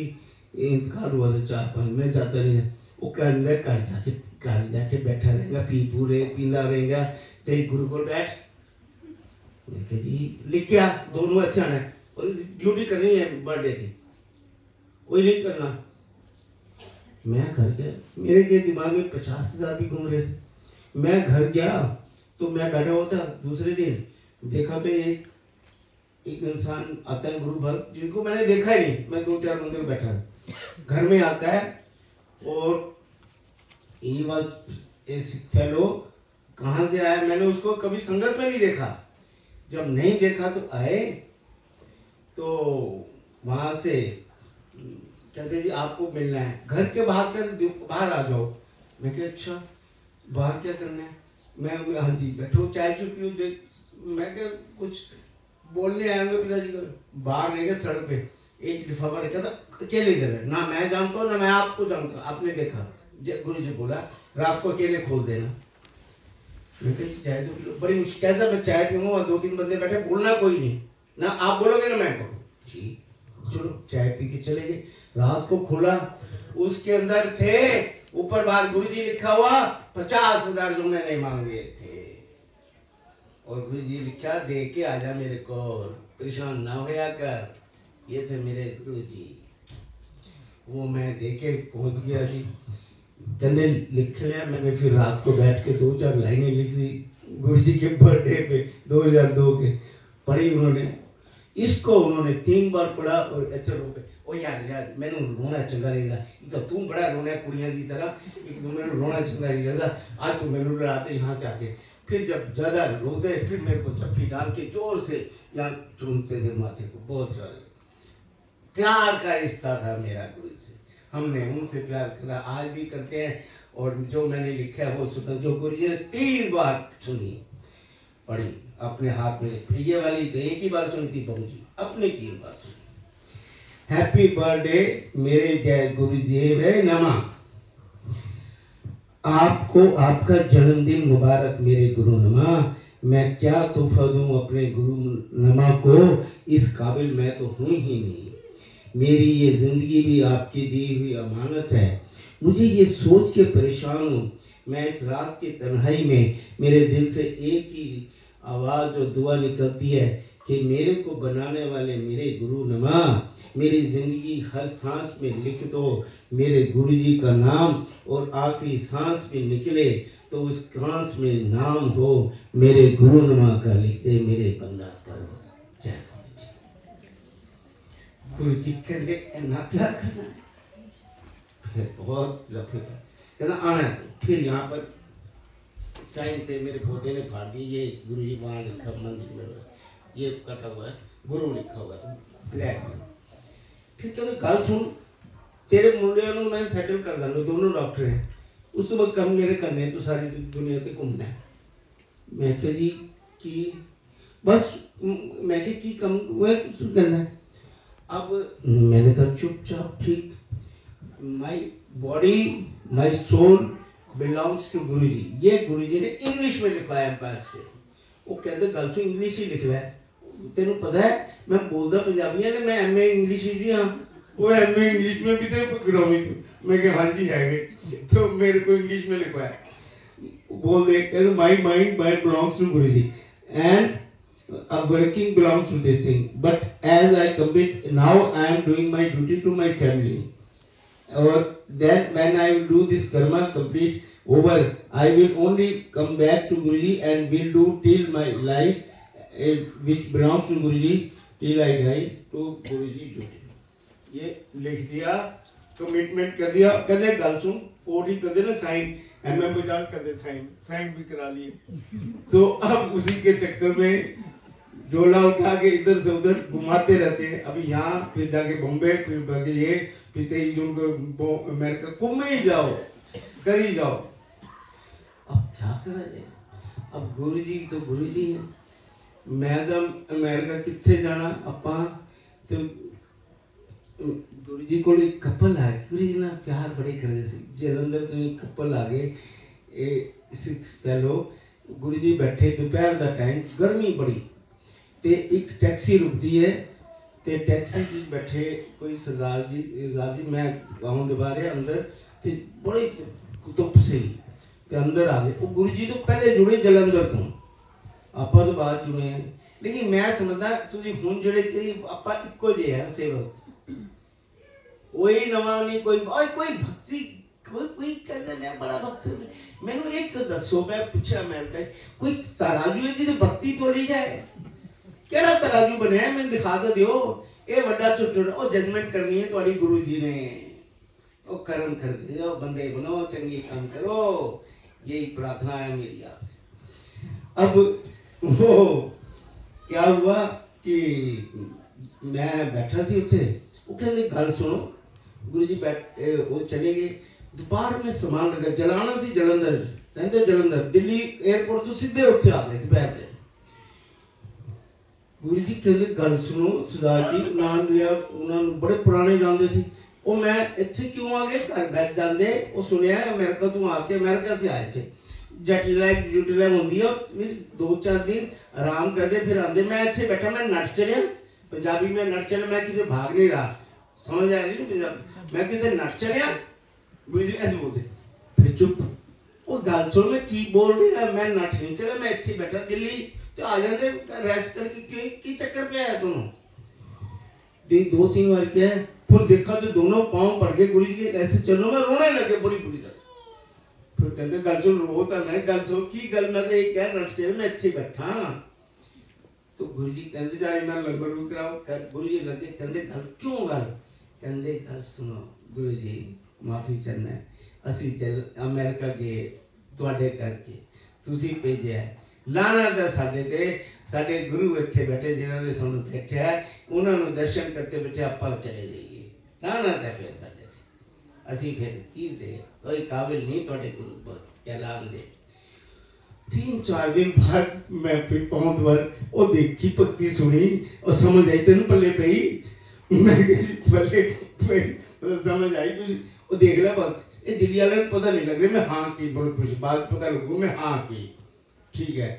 इंतकाल हुआ था। 4-5 मैं जाता नहीं है। वो कहने घर जाके बैठा रहेगा, पी पूरे पींदा रहेगा, तेरी गुरु को बैठ। मैं कह जी लिख क्या, दोनों अच्छा है, और ड्यूटी करनी है बर्थडे की, कोई नहीं करना। मैं घर गया, मेरे के दिमाग में 50,000 भी घूम रहे थे। मैं घर गया तो मैं बैठा हुआ था। दूसरे दिन देखा तो एक इंसान आता है, गुरु भक्त, जिनको मैंने देखा ही नहीं। मैं 2-4 बंदे को बैठा घर में आता है, और ही वाज ए फेलो। कहाँ से आया, मैंने उसको कभी संगत में नहीं देखा। जब नहीं देखा तो आए, तो वहाँ से कहते जी आपको मिलना है, घर के बाहर आ जाओ। मैं कहा अच्छा बाहर क्या करना है? मैं हाँ जी बैठो, चाय चुप पियो। मैं क्या कुछ बोलने आएंगे पिताजी को। बाहर ले गए सड़क पे, एक लिफाफा रखा था, अकेले गए ना, मैं जानता हूँ ना मैं आपको जानता हूँ। आपने देखा, गुरु जी बोला रात को अकेले खोल देना। मैं कही चाय तो बड़ी मुश्किल, कैसा मैं चाय पीऊँगा, 2-3 बंदे बैठे, बोलना कोई नहीं ना, आप बोलोगे ना मैं बोलूँ। ठीक चलो चाय पी के चले गए। रात को खोला, उसके अंदर थे ऊपर बाहर गुरु जी लिखा हुआ 50,000 जो मैंने मांगे थे, और गुरु जी लिखा दे के आजा मेरे को, परेशान ना होया कर। ये थे मेरे गुरु जी। वो मैं दे के पहुँच गया जी। कहने लिख लिया मैंने। फिर रात को बैठ के 2-4 लाइनें लिख दी गुरु जी के बर्थडे पे 2002 के, पढ़ी उन्होंने। इसको उन्होंने 3 बार पढ़ा, और अच्छे रो पे ओ यार मैंने रोना चंगा नहीं लगा। तो तू बड़ा रोना कुड़ियां की तरह, एक दो मैंने रोना चंगा नहीं लगा। आज तो मैंने डराते यहाँ से आके, फिर जब ज़्यादा रोते फिर मेरे को चप्पी डाल के जोर से यहाँ चूमते थे माथे को। बहुत ज़्यादा प्यार का रिश्ता था मेरा गुरु से। हमने उनसे प्यार करा, आज भी करते हैं। और जो मैंने लिखा है वो सुना, जो गुरु जी ने 3 बार सुनी पढ़ी अपने हाथ में। ये वाली तो एक ही बार सुनी थी बहू जी, अपने 3 बार सुनी। हैप्पी बर्थडे मेरे जय गुरुदेव नमा, आपको आपका जन्मदिन मुबारक मेरे गुरु नमा। मैं क्या तोहफा दूं अपने गुरु नमा को, इस काबिल मैं तो हूं ही नहीं। मेरी ये जिंदगी भी आपकी दी हुई अमानत है। मुझे ये सोच के परेशान हूँ, मैं इस रात की तन्हाई में मेरे दिल से एक ही आवाज़ और दुआ निकलती है कि मेरे को बनाने वाले मेरे गुरु नमा, मेरी ज़िंदगी हर सांस में लिख दो मेरे गुरु जी का नाम, और आखिरी सांस में निकले तो उस सांस में नाम हो मेरे गुरु नमा का, लिख दे मेरे बंदा पर। जय गुरु जी के लिए इतना प्यार करना है, फिर बहुत कहना आना है। फिर यहाँ पर साइन थे, मेरे पोते ने फाड़ दी, ये गुरु जी वहाँ लिखा मंदिर में, ये कटा हुआ है गुरु लिखा हुआ है ब्लैक में। फिर कहते गल सुन, तेरे मुंडे मैं सैटल कर दूंगा, दोनों डॉक्टर हैं, उस तो कम मेरे करने तो सारी दुनिया से घूमना है। मैं कहा जी कि बस मैं की कम हुआ कुछ करना है। अब मैंने कहा चुपचाप ठीक, my body my soul belongs to Guru ji. ये गुरु जी ने इंग्लिश में लिखवाया एम्पायर स्टेट। वो कहते गल से इंग्लिश ही लिख रहा है, तेन पता है मैं बोलता पंजाबी है, मैं एम ए इंग्लिश जी हाँ। वो एम ए इंग्लिश में भी थे ग्रामी, मैं क्या हाँ जी है, तो मेरे को इंग्लिश में लिखवाया। बोल दे my mind my belongs to Guru ji and working belongs to this thing, but as I complete now I am doing my duty to my family, or then when I will do this karma complete over, I will only come back to Guruji and will do till my life which belongs to Guruji till I die to Guruji duty। ये लिख दिया, commitment कर दिया। कहते गल सुन, court ही कर दे ना sign, MM Bajaj कर दे साइन, साइन भी करा लिए। तो अब उसी के चक्कर में झोला उठा के इधर से उधर घुमाते रहते हैं। अभी यहाँ फिर जाके बॉम्बे, फिर जाके ये, फिर 23 जून को अमेरिका, घूम ही जाओ, कर ही जाओ। अब क्या करा जाए, अब गुरु जी तो गुरु जी है, मैं तो अमेरिका कितने जाना अपा। तो गुरु जी को एक कपल आ गए, गुरु जी ना प्यार बड़े कर रहे थे जलंधर तो एक कपल आ गए, कह लो गुरु जी बैठे दोपहर का टाइम, गर्मी बड़ी, ते एक टैक्सी रुकती है, ते टैक्सी जी बैठे कोई सरदार जी मैं गाँव दबा रहे अंदर, ते बड़े धुप से ते अंदर आ गए। वो गुरु जी तो पहले जुड़े जलंधर तो, आपा तो बाद जुड़े हैं, लेकिन मैं समझदा तुझे हुण जुड़े थे आपा इक्को जे है सेवक, कोई नवा नहीं, कोई भक्ति कोई कहता मैं बड़ा भक्त हूं। मैंने एक दसो, मैं पूछा अमेरिका कोई तराजू है जी भक्ति तो ली जाए, केड़ा तराजू बनया मैं दिखा तो दियो, ये बड़ा चुट ओ जजमेंट करनी है तुम्हारी गुरु जी ने, ओ कर्म कर दियो, बंदे बनो, चंगी काम करो, यही प्रार्थना है मेरी आपसे। अब वो क्या हुआ कि मैं बैठा सी उत्थे, वो कहते गल सुनो, गुरु जी वो चले गए। दोपहर में समान लगा, जलाना सी जलंधर रहते, जलंधर दिल्ली एयरपोर्ट तो सीधे उत्थे आ गए दोपहर में। गुरु जी कहते गल सुनो सरदार जी, नाम लिया, उन्होंने बड़े पुराने जानते सी, वो मैं इत्थे क्यों आ गए, घर बैठ जाते, वो सुनिया अमेरिका तो आके, अमेरिका से आए थे, जटिलाइक होंगी है, फिर 2-4 दिन आराम करते फिर आते, मैं इत्थे बैठा, मैं नट चलिया, पंजाबी में नट चलिया, मैं किसी भाग नहीं रहा, समझ आ रही पंजाबी, मैं किसी नट चलिया, गुरु जी ऐसे बोलते, फिर चुप, वो गल सुन मैं की बोल रही है, मैं नट नहीं चला, मैं इत्थे बैठा दिल्ली, तो आ जाते रेस्ट करके, की चक्कर पे आया दोनों। 2-3 बार क्या है, फिर देखा तो दोनों पाँव पड़ गए गुरु जी के, ऐसे चलो मैं रोने लगे बड़ी बुरी तरह। फिर कहते गल सुन, रोता मैं, गल सुन की गल, मैं तो एक कह नट चल, मैं इत्थे बैठा। तो गुरु जी कहते जा इन्ना लंगर भी कराओ, गुरु जी लगे कहते गल क्यों गल, कहते गल सुनो गुरु जी माफी चाहना है, असी चल अमेरिका गए तुहाडे करके, तुसी भेजिया, लाना था साडे ते, साडे गुरु इत्थे बैठे जिन्होंने सानू बैठा, उन्होंने दर्शन करते बैठे, आप चले जाइए, लाना था फिर साडे। ਅਸੀਂ ਫਿਰ ਕੀ ਦੇ ਕੋਈ ਕਾबिल नहीं ਤੁਹਾਡੇ ਗੁਰੂ ਕਹਿਲਾਮ ਦੇ 3-4 दिन बाद मैं फिर पहुंच बार वो देखी भक्ति सुनी और समझ आई तेन पल्ले पई मैं पल्ले समझ आई कुछ वो देख लिया बस ये दिल्ली वाले को पता नहीं लग रहा मैं हाँ की बोल कुछ बात पता लगू मैं हाँ की ठीक है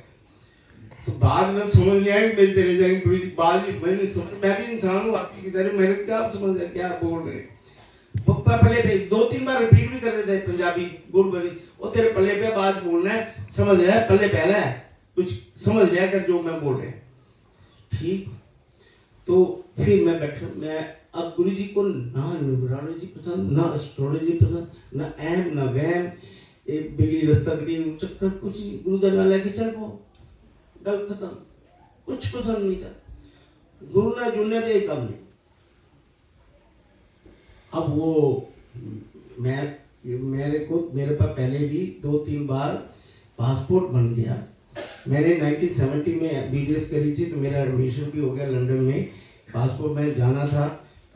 तो बाद में समझ नहीं आया मेरे चले जाएंगे गुरु जी बाद में मैंने समझ मैं भी इंसान हूँ आपकी की तरह मैंने क्या समझ आया क्या बोल रहे पप्पा पहले पे 2-3 बार रिपीट भी करते थे पंजाबी गुड़ वाली वो तेरे पल्ले पे बात बोलना है समझ लिया पल्ले पहला है कुछ समझ लिया कर जो मैं बोल रहे ठीक तो फिर मैं बैठा मैं अब गुरु जी को ना न्यूमरोलॉजी पसंद ना एस्ट्रोलॉजी पसंद ना एम ना वैम एक बिली रास्ता बिली चक्कर कुछ गुरु का नाम लेके चल पाओ गल खत्म कुछ पसंद नहीं था गुरु ने जुड़ने के काम नहीं अब वो मेरे पास पहले भी 2-3 बार पासपोर्ट बन गया मैंने 1970 में बीडीएस करी थी तो मेरा एडमिशन भी हो गया लंदन में पासपोर्ट में जाना था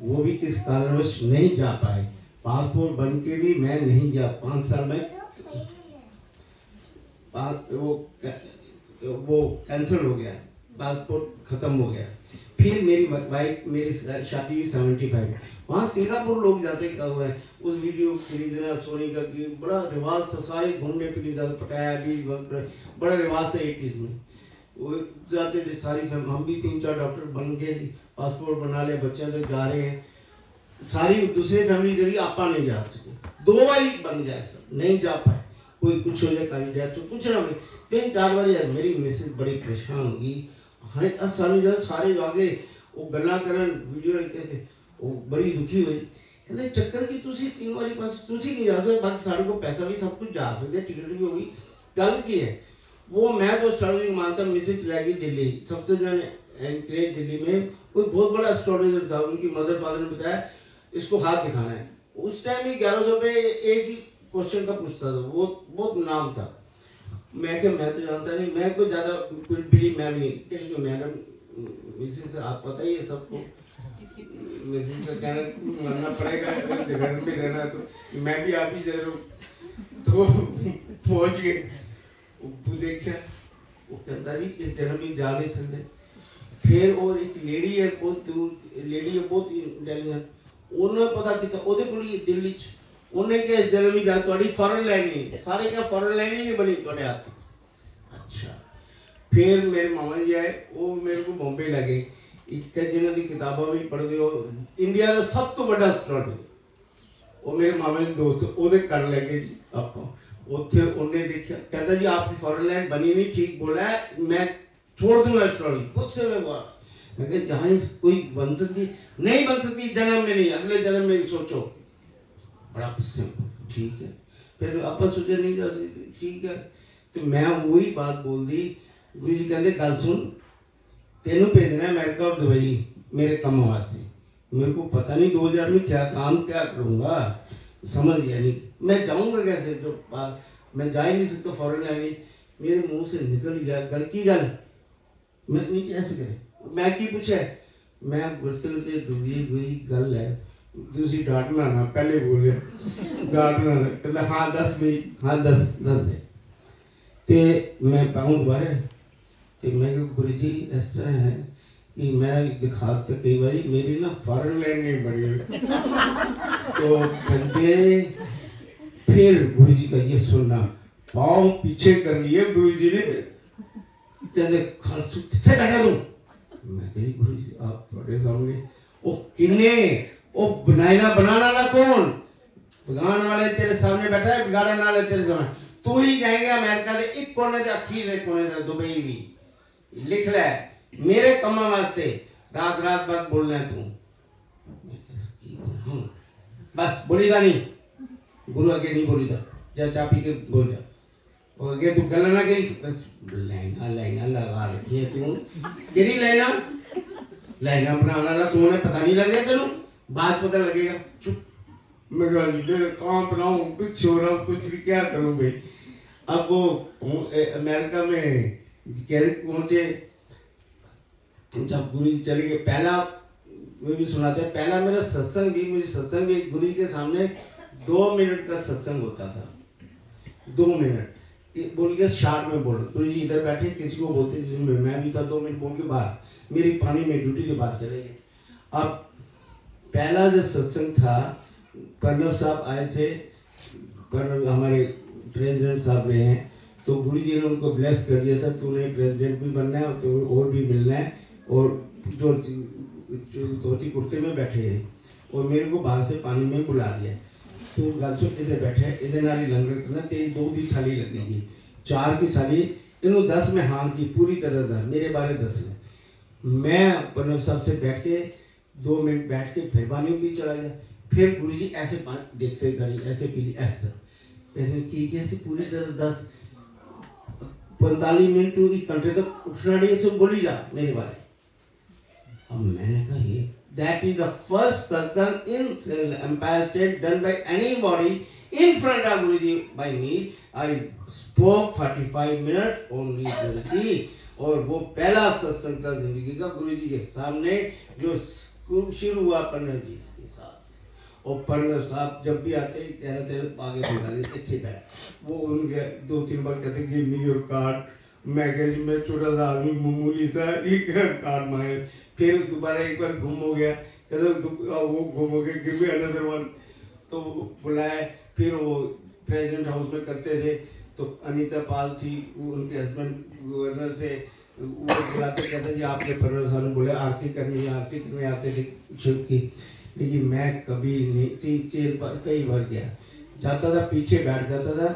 वो भी किस कारणवश नहीं जा पाए पासपोर्ट बन के भी मैं नहीं जा 5 साल में वो कैंसिल हो गया पासपोर्ट खत्म हो गया फिर मेरी वाइफ मेरी शादी हुई 75 वहाँ सिंगापुर लोग जाते क्या हुआ है उस वीडियो खरीदना सोनी का की बड़ा रिवाज था सारे घूमने फिरने जाते पटाया भी बड़ा रिवाज था 80s में वो जाते थे सारी हम भी 3-4 डॉक्टर बन गए पासपोर्ट बना लिया बच्चे तो जा रहे हैं सारी दूसरी फैमिली जरिए आपा नहीं जा सके 2 बार बन जाए नहीं जा पाए कोई कुछ हो जाए कहीं जाए तो कुछ ना 3-4 बार यार मेरी मिसेज बड़ी परेशान होगी हाँ सारे आगे वो गल्ला करन वीडियो रखते थे वो बड़ी दुखी हुई कहते चक्कर की तुसी 3 बारी पास तुसी नहीं जा सकते बाकी सारे को पैसा भी सब कुछ जा सकते टिकट भी होगी गल की है वो मैं तो एस्ट्रोलॉजी मानता मिसेज चला गई दिल्ली सफ्तरजंग एनक्लेव दिल्ली में कोई बहुत बड़ा एस्ट्रोलॉजर था उनकी मदर फादर ने बताया इसको हाथ दिखाना है उस टाइम ही 1100 पे एक ही क्वेश्चन का पूछता था वो बहुत नाम था मैं तो जानता नहीं मैं कोई ज़्यादा बिली मैं भी नहीं मैडम मिसेज आप पता ही है सबको मिसेज का कहना मानना पड़ेगा घर में रहना तो मैं भी आप ही जरूर तो पहुँच गए वो देखा वो कहता जी इस जन्म में जा नहीं सकते फिर और एक लेडी है बहुत दूर लेडी है बहुत इंटेलिजेंट उन्हें पता किया ਉਹਦੇ ਕੋਲ ਦਿੱਲੀ ਚ ਉਹਨੇ ਕਿ ਇਸ ਜਨਮ ਵਿੱਚ ਜਾ ਤੁਹਾਡੀ ਫੌਰਨ ਲੈਣੀ ਸਾਰੇ ਕਿਹਾ ਫੌਰਨ ਲੈਣੀ ਨਹੀਂ ਬਣੀ ਤੁਹਾਡੇ ਹੱਥ अच्छा फिर मेरे मामा जी आए वो मेरे को बॉम्बे लगे एक जिन्हों की किताबें भी पढ़ते हो इंडिया का सब तो बड़ा एस्ट्रोलॉजर वो मेरे मामा जी दोस्त ਉਹਦੇ कर लगे जी ਆਪਾਂ ਉੱਥੇ ਉਹਨੇ देखा कहता जी आपकी फॉरेन लैंड बनी नहीं ठीक बोला है मैं छोड़ दूंगा एस्ट्रोलॉजी खुद से मैं बोला मैं कहा जहाँ कोई बन सकती नहीं बन सकती जन्म में नहीं अगले जन्म में सोचो बड़ा सिंपल ठीक है फिर अपन सोचे नहीं जा सकते ठीक है तो मैं वही बात बोल दी गुरु जी कहते गल सुन तेनू भेजना अमेरिका और दुबई मेरे काम वास्ते मेरे को पता नहीं 2000 में क्या काम क्या करूँगा समझ गया नहीं मैं जाऊँगा कैसे जो मैं जा ही नहीं सकता फॉरेन जाएंगे मेरे मुंह से निकल गया गल की गल मैं नीचे ऐसे करे मैं की पूछे मैं बोलते बोलते गुरु जी गल है दूसरी डांटना ना पहले बोल डांटना कहता हाँ 10 भी हाँ 10 है तो मैं पाऊँ दोबारा तो मैं गुरु जी इस तरह है कि मैं दिखाते कई बार मेरी ना फॉरेन लैंड नहीं बनी तो कहते फिर गुरु जी का ये सुनना पाँव पीछे कर लिए गुरु जी ने कहते से बैठा तुम मैं कही गुरु जी आप थोड़े सामने वो किन्ने वो बनाना वाला कौन बिगाड़ने वाले तेरे सामने बैठा है बिगाड़ने वाले तेरे सामने तू ही जाएगा अमेरिका के एक कोने से अखीर एक कोने से दुबई भी लिख ले मेरे कमा वास्ते रात भर बोलना है तू बस बोली था नहीं गुरु आगे नहीं बोली था जा चापी के बोल जा और आगे तू गल ना गई बस लहंगा लगा रखी है तू केरी लहंगा बनाने वाला तू उन्हें पता नहीं लगेगा तेनू बात पता लगेगा चुप मैं काम बनाऊँ कुछ हो रहा हूँ कुछ भी क्या करूँ भाई अब वो अमेरिका में कैसे पहुँचे जब गुरु जी चले गए पहला वो भी सुनाते हैं पहला मेरा सत्संग भी मुझे सत्संग भी गुरु जी के सामने 2 मिनट का सत्संग होता था, 2 मिनट। बोल के शार्ट में बोलो, गुरु जी इधर बैठे, किसी को बोलते जिसमें मैं भी था, 2 मिनट बोल के बाहर, मेरी पानी में ड्यूटी के बाद चले गए। अब पहला जो सत्संग था, प्रणव साहब आए थे, प्रणव हमारे प्रेसिडेंट साहब रहे हैं, तो गुरु जी ने उनको ब्लेस कर दिया था, तूने प्रेसिडेंट भी बनना है तो और भी मिलना है, और जो धोती कुर्ते में बैठे हैं, और मेरे को बाहर से पानी में बुला लिया, तो गाजो इधर बैठे, इधर नारी लंगर करना, तेरी 2 की थाली लगेगी, 4 की थाली, इन्हों 10 में हाँ की पूरी तरह था, मेरे बारे 10 में। मैं प्रणव साहब से बैठ के 2 मिनट बैठ के फिर पानी भी चला गया। फिर गुरु जी ऐसे पानी देखते करी, ऐसे पीली, ऐसे कहते कि कैसे पूरी तरह 10-45 मिनट की घंटे तक उठना नहीं, ऐसे बोली जा मेरे बारे। अब मैंने कहा ये that is the first satsang in Empire State done by anybody in front of Guruji by me. I spoke 45 minutes only Guruji, और वो पहला सत्संग था जिंदगी का गुरुजी के सामने जो शुरू हुआ पन्ना जी के साथ। और पन्ना साहब जब भी आते तेरे आगे बैठा लेते थे बैठ, वो उनके 2-3 बार कहते गिव मी योर कार्ड, मैं कह मैं छोटा सा आदमी मामूली सा एक कार्ड मांगे, फिर दोबारा एक बार गुम हो गया, कहते वो गुम हो गया, गिव मी अनदर वन, तो बुलाए, फिर वो प्रेसिडेंट हाउस में करते थे, तो अनीता पाल थी, उनके हस्बैंड गवर्नर थे, वो बुलाते कहते जी आपने प्रणव साहब ने बोले आरती करनी है, आरती करने आते थे शिव की, लेकिन मैं कभी नहीं, 3-4 बार कई बार गया, जाता था पीछे बैठ जाता था,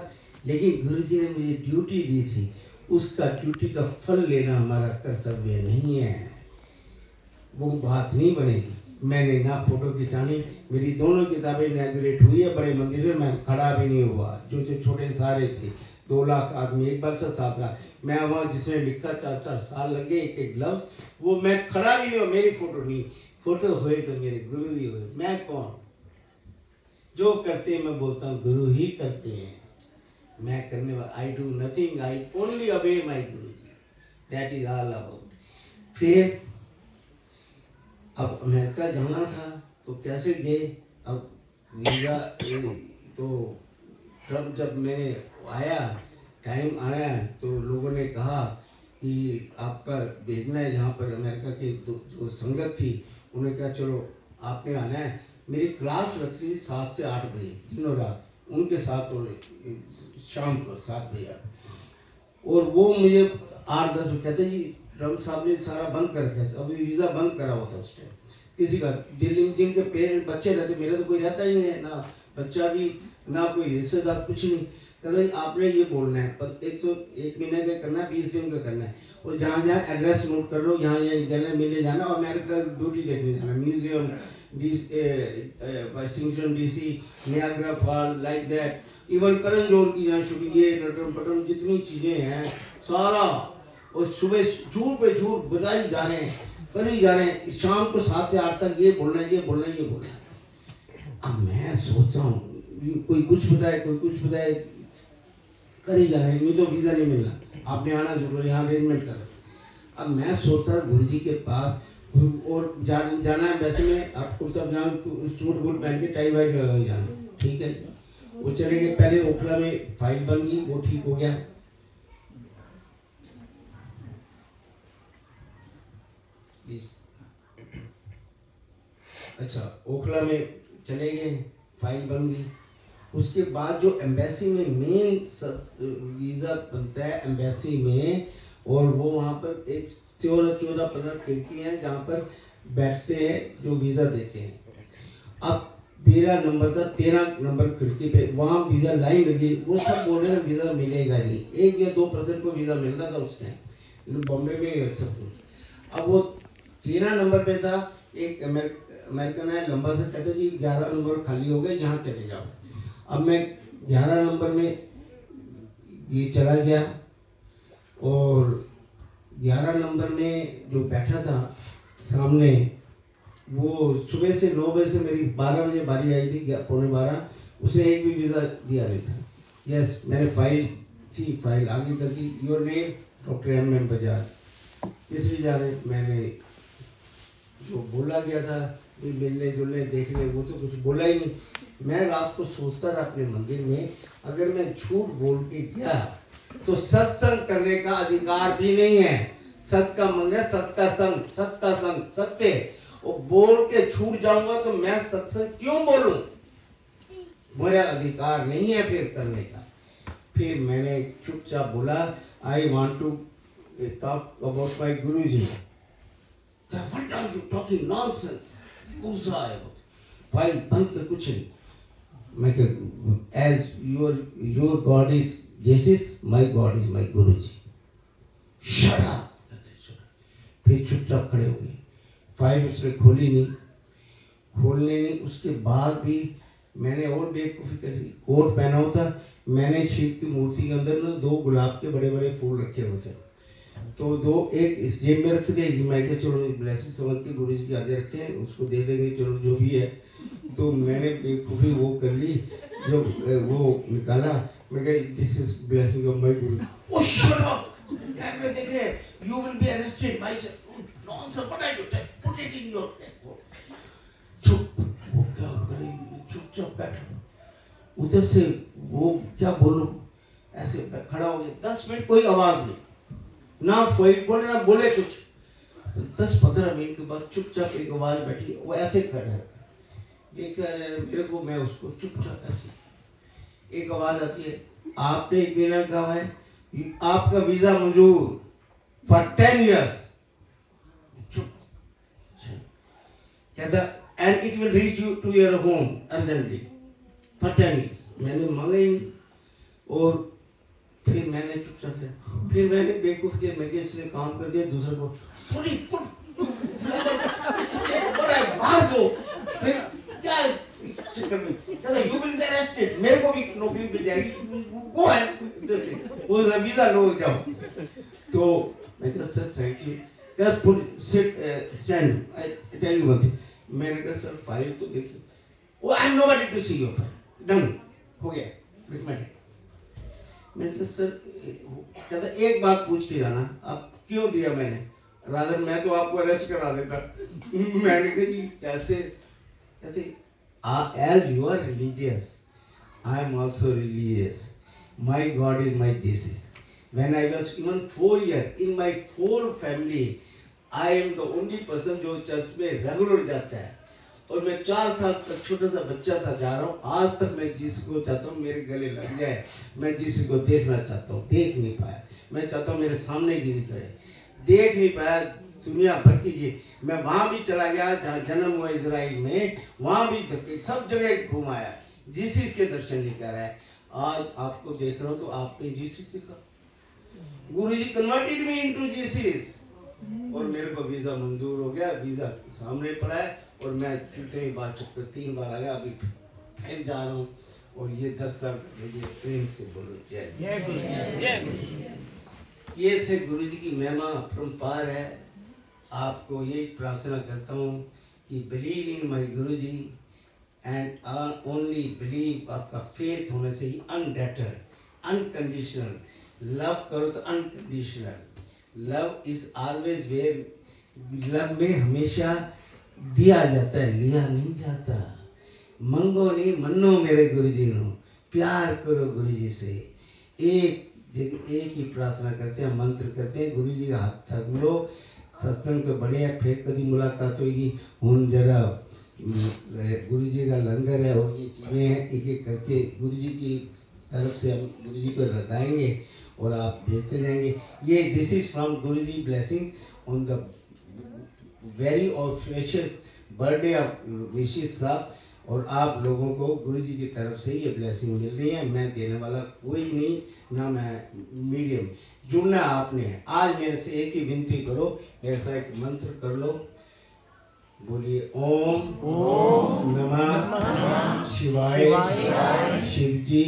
लेकिन गुरुजी ने मुझे ड्यूटी दी थी, उसका ड्यूटी का फल लेना हमारा कर्तव्य नहीं है, वो बात नहीं बनेगी। मैंने ना फोटो खिंचानी, मेरी दोनों किताबें इनॉग्रेट हुई है बड़े मंदिर में, मैं खड़ा भी नहीं हुआ, जो छोटे सारे थे, 2 लाख आदमी एक बार से 7 लाख, मैं वहाँ जिसने लिखा 4-4 साल लगे, एक ग्लव्स, वो मैं खड़ा भी नहीं हुआ, मेरी फोटो नहीं, फोटो हुए तो मेरे गुरु ही हुए, मैं कौन, जो करते हैं मैं बोलता हूँ गुरु ही करते हैं, मैं करने वाला, I do nothing, I only अबे माई गुरु जी, दैट इज ऑल अबाउट। फिर अब अमेरिका जाना था तो कैसे गए, अब वीज़ा तो ट्रम्प जब मैंने आया, टाइम आया तो लोगों ने कहा कि आपका भेजना है, जहाँ पर अमेरिका की जो संगत थी उन्होंने कहा चलो आपने आना है, मेरी क्लास रखती थी 7 से 8 बजे दिनों रात, उनके साथ शाम को 7 बजे, और वो मुझे 8-10 बजे कहते जी ट्रम्प साहब ने सारा बंद कर रखा, अभी वीज़ा बंद करा हुआ था उस टाइम, किसी का दिल्ली में जिनके पेरेंट बच्चे रहते, मेरा तो कोई रहता ही नहीं है, ना बच्चा भी ना कोई रिश्तेदार, कुछ नहीं, कहते आपने ये बोलना है, पर 101 महीने का करना है, 20 दिन का करना है, और जहाँ जहाँ एड्रेस नोट कर लो, यहाँ यहाँ जाना, मिलने जाना, और अमेरिका ड्यूटी देखने जाना, museum, Washington DC, Niagara fall, like that, even Karan Johar की यहाँ शूटिंग, ये रटन पटन जितनी चीज़ें हैं सारा, और सुबह झूठ पे झूठ बताई जा रहे हैं, करी जा रहे हैं, शाम को 7 से 8 तक ये बोलना है, ये बोलना है, ये बोलना है। अब मैं सोचता हूँ कोई कुछ बताए, कोई कुछ बताए, करी जा रहे हैं, मुझे तो वीज़ा नहीं मिलना, आपने आना जरूर, यहाँ अरेंजमेंट कर। अब मैं सोचता गुरु जी के पास, और जाना है वैसे में आप कुर्ता पजामा सूट बूट पहन के टाई वाई लगा जाना, ठीक है, वो चले गए, पहले ओखला में फाइल बन गई, वो ठीक हो गया, अच्छा ओखला में चले गए, फाइल बन गई, उसके बाद जो एम्बेसी में मेन वीज़ा बनता है एम्बेसी में, और वो वहाँ पर एक 14-15 खिड़की हैं जहाँ पर बैठते हैं जो वीज़ा देते हैं। अब मेरा नंबर था 13 नंबर खिड़की पे, वहाँ वीज़ा लाइन लगी, वो सब बोल रहे थे वीज़ा मिलेगा नहीं, 1 या 2% को वीज़ा मिल रहा था उस टाइम, बॉम्बे में सब कुछ। अब वो 13 नंबर पे था, एक अमेरिकन है लंबा से, कहते जी 11 नंबर खाली हो गए, यहाँ चले जाओ। अब मैं 11 नंबर में ये चला गया, और 11 नंबर में जो बैठा था सामने, वो सुबह से 9 बजे से मेरी 12 बजे बारी आई थी, 11:45, उसे एक भी वीज़ा दिया नहीं था। यस, मैंने फाइल थी, फाइल आगे कर दी, your name doctor M. Bajaj, किस वीज़ा में, मैंने जो बोला गया था कि मिलने जुलने देखने, वो तो कुछ बोला ही नहीं। मैं रात को सोचता रहा अपने मंदिर में, अगर मैं झूठ बोल के गया तो सत्संग करने का अधिकार भी नहीं है। सत का मंग है, सत का संग, सत का संग सत्य। और बोल के छूट जाऊंगा तो मैं सत्संग क्यों बोलूं? मेरा अधिकार नहीं है फिर करने का। फिर मैंने चुपचाप बोला, I want to talk about my Guru ji. What are you talking nonsense? गुस्सा आया बहुत। फाइल बंद कर, कुछ नहीं। मैं कह, as your God is Jesus, my God is my Guru ji. Shut up! फिर चुपचाप खड़े हो गए। फाइल उसने खोली नहीं, खोलने नहीं। उसके बाद भी मैंने और बेवकूफ़ी कर ली। कोट पहना हुआ था, मैंने शिव की मूर्ति के अंदर ना 2 गुलाब के बड़े बड़े फूल रखे हुए थे, तो 2 एक इस जेब में रख दिए। मैं क्या, चलो ब्लेसिंग समझ के गुरु जी के आगे रखे हैं, उसको दे देंगे, चलो जो भी है। तो मैंने बेवकूफ़ी वो कर ली, जो वो निकाला। मैं कहा, this is blessing of my guru. Oh shut up! कैमरे देख रहे हैं, you will be arrested by nonsense, what are you doing? Put it in your चुप। वो क्या करे, चुपचाप बैठा। उधर से वो क्या बोलूं, ऐसे खड़ा हो गया। 10 मिनट कोई आवाज नहीं, ना कोई बोले ना बोले कुछ। 10-15 मिनट के बाद चुपचाप एक आवाज बैठी, वो ऐसे खड़ा है, देखता है मेरे को, मैं उसको। चुपचाप ऐसे एक आवाज आती है, आपने एक महीना कहा है, आपका वीजा मंजूर फॉर 10 years। चुप। कहता, and it will reach you to your home urgently for 10 years। मैंने मांगा ही नहीं। और फिर मैंने चुपचाप किया। फिर मैंने बेवकूफ किया, मैं इसने काम कर दिया, दूसरे को मार दो। फिर क्या चक्कर में, कहता यू विल बी अरेस्टेड, मेरे को भी नौकरी मिल जाएगी, वो है वो वीजा लो जाओ। तो मैं कहा, सर थैंक यू। कहता put sit stand, I tell you one thing. मैंने कहा, सर फाइल तो देखिए। वो I am nobody to see your file, done हो गया, रिकमेंडेड। मैंने कहा, सर कहता एक बात पूछ के जाना, आप क्यों दिया मैंने, रादर मैं तो आपको अरेस्ट करा देता। मैंने कहा, जी कैसे? कहते, as you are religious, I am also religious, my God is my Jesus. When I was even 4 years, in my whole family, I am the only person जो चर्च में रेगुलर जाता है। और मैं 4 साल तक छोटा सा बच्चा था, जा रहा हूँ। आज तक मैं जिस को चाहता हूँ मेरे गले लग जाए, मैं जिस को देखना चाहता हूँ, देख नहीं पाया। मैं चाहता हूँ मेरे सामने गिरी करे, देख नहीं पाया। दुनिया भर की मैं वहाँ भी चला गया जहाँ जन्म हुआ इजराइल में, वहाँ भी सब जगह घुमाया, जीसस के दर्शन नहीं कर रहा है। आज आपको देख रहा हूँ तो आपने जीसस दिखा। गुरु जी कन्वर्टेड मी इनटू जीसस, और मेरे को वीजा मंजूर हो गया। वीजा सामने पड़ा है, और मैं कितनी बार चक्कर 3 बार आ गया, अभी फिर जा रहा हूँ। और ये 10 साल प्रेम से बोलो जय। ये थे गुरु जी की महिमा अपरंपार है। आपको यही प्रार्थना करता हूँ कि believe in my Guru ji and only believe. आपका फेथ होना चाहिए अनडेटर्ड, अनकंडीशनल। लव करो तो unconditional. Love is always wear. Love में हमेशा दिया जाता है, लिया नहीं जाता। मंगो नहीं मन्नो मेरे गुरु जी नो, प्यार करो गुरु जी से। एक ही प्रार्थना करते हैं, मंत्र करते हैं, गुरु जी का हाथ थाम लो। सत्संग तो बड़े हैं, फिर कभी मुलाकात होगी। हूँ जरा गुरु जी का लंगर है और ये चीज़ें हैं, एक एक करके गुरु जी की तरफ से हम गुरु जी को लगाएंगे और आप भेजते जाएंगे। ये this is from Guru ji blessing on the very auspicious birthday of Vishish Sahab. और आप लोगों को गुरु जी की तरफ से ये ब्लेसिंग मिल रही है। मैं देने वाला कोई नहीं, ना मैं मीडियम। जुड़ना आपने है। आज मेरे से एक ही विनती करो, ऐसा एक मंत्र कर लो। बोलिए ओम नमः शिवाय। शिवजी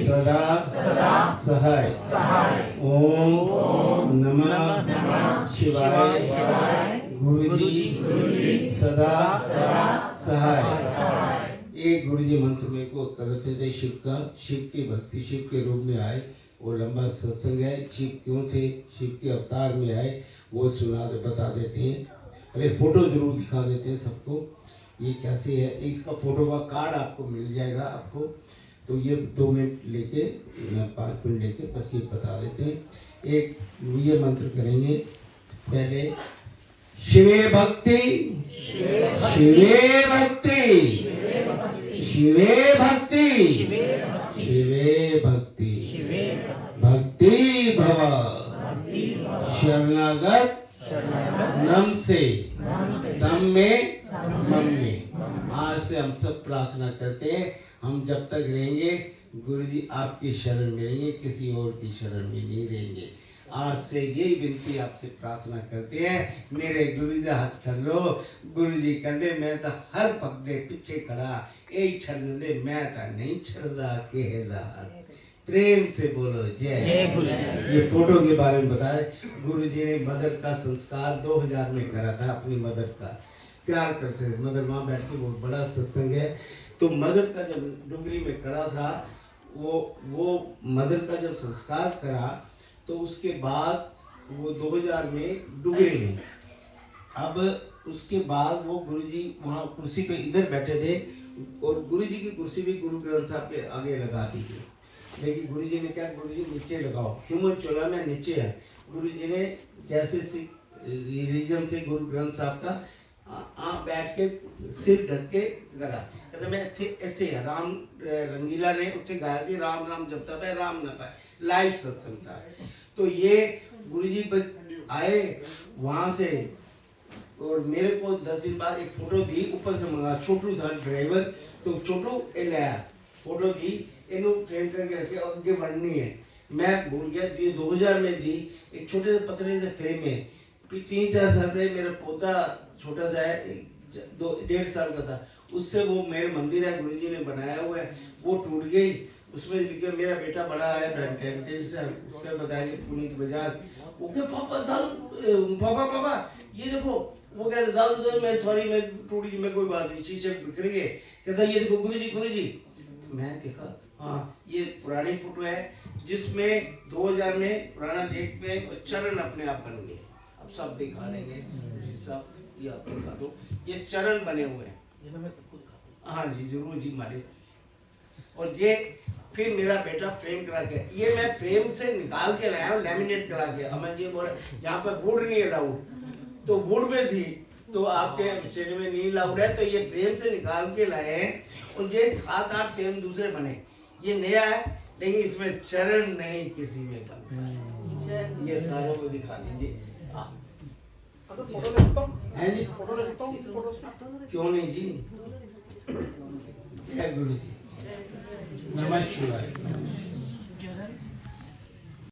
सदा सहाय। ओम नमः शिवाय। गुरुजी सदा सहाय। एक गुरुजी मंत्र में को करते थे शिव का, शिव की भक्ति, शिव के रूप में आए। वो लंबा सत्संग है। शिव क्यों थे, शिव के अवतार में आए, वो सुना बता देते हैं। अरे फोटो जरूर दिखा देते हैं सबको, ये कैसे है। इसका फोटो का कार्ड आपको मिल जाएगा आपको। तो ये 2 मिनट लेके 5 मिनट लेके बस ये बता देते हैं। एक ये मंत्र करेंगे पहले, शिवे भक्ति शिवे भक्ति शिवे भक्ति शिवे भक्ति भक्ति भव शरणागत नम से तम में मम में। आज से हम सब प्रार्थना करते हैं, हम जब तक रहेंगे गुरुजी आपकी शरण में रहेंगे, किसी और की शरण में नहीं रहेंगे। आज से यही विनती आपसे प्रार्थना करते हैं, मेरे गुरु जी हाथ छड़ लो। गुरु जी कहते मैं तो हर पगदे पीछे खड़ा, एक छड़ दे मैं तो नहीं छड़दा कहदा। प्रेम से बोलो जय गुरु। ये फोटो के बारे में बताए, गुरु जी ने मदर का संस्कार 2000 में करा था। अपनी मदर का प्यार करते थे, मदर वहाँ बैठ के बहुत बड़ा सत्संग है। तो मदर का जब डुगरी में करा था, वो मदर का जब संस्कार करा तो उसके बाद वो 2000 में डुगरी में, अब उसके बाद वो गुरुजी वहाँ कुर्सी पे इधर बैठे थे और गुरुजी की कुर्सी भी गुरु ग्रंथ साहब के आगे लगा दी थी। लेकिन गुरुजी ने क्या, गुरुजी नीचे लगाओ, ह्यूमन चोला में नीचे है। गुरुजी ने जैसे सिख रिलीजन से गुरु ग्रंथ साहब का बैठ के सिर ढक के करा। कहते मैं ऐसे है। राम रंगीला ने उससे गाया थी, राम राम जपता पाए राम न पाए, लाइव सत्संग था। तो ये गुरुजी आए वहाँ से और मेरे को 10 दिन बाद एक फोटो दी, ऊपर से मंगा, छोटू था ड्राइवर, तो छोटू ए लाया फोटो दी, इन्हों फ्रेम करके रखे और आगे बढ़नी है। मैं भूल गया, दी 2000 में दी, एक छोटे से पतले से फ्रेम में। 3-4 साल पहले मेरा पोता छोटा सा है, 1.5 साल का था, उससे वो मेरे मंदिर है गुरुजी ने बनाया हुआ है, वो टूट गई। उसमें लिखा मेरा बेटा बड़ा है डेंटिस्ट है, उसका बताया पुनीत बजाज। वो क्या पापा दादू पापा पापा ये देखो, वो कहते दादू दादू मैं सॉरी मैं टूट गई, मैं कोई बात नहीं, शीशे बिखर गए। कहता ये देखो गुरुजी। मैं देखा हाँ ये पुरानी फोटो है जिसमें 2000 में पुराना देख में चरण अपने आप बन गए। अब सब दिखा देंगे सब, ये आप दिखा दो, ये चरण बने हुए हैं। हाँ जी जरूर जी मालिक। और ये फिर मेरा बेटा फ्रेम करा के, ये मैं फ्रेम से निकाल के लाया हूँ, लैमिनेट करा के। अब मैं ये बोला यहाँ पर वुड नहीं अलाउड, तो वुड में थी तो आपके शरीर में नहीं अलाउड है, तो ये फ्रेम से निकाल के लाए हैं। और ये 7-8 फ्रेम दूसरे बने, ये नया है लेकिन इसमें चरण नहीं किसी में बना। ये सारों को दिखा दीजिए। फोटो ले सकता हूँ? है जी फोटो ले सकता हूँ? फोटो से क्यों नहीं जी। जय गुरु जी, नमः शिवाय।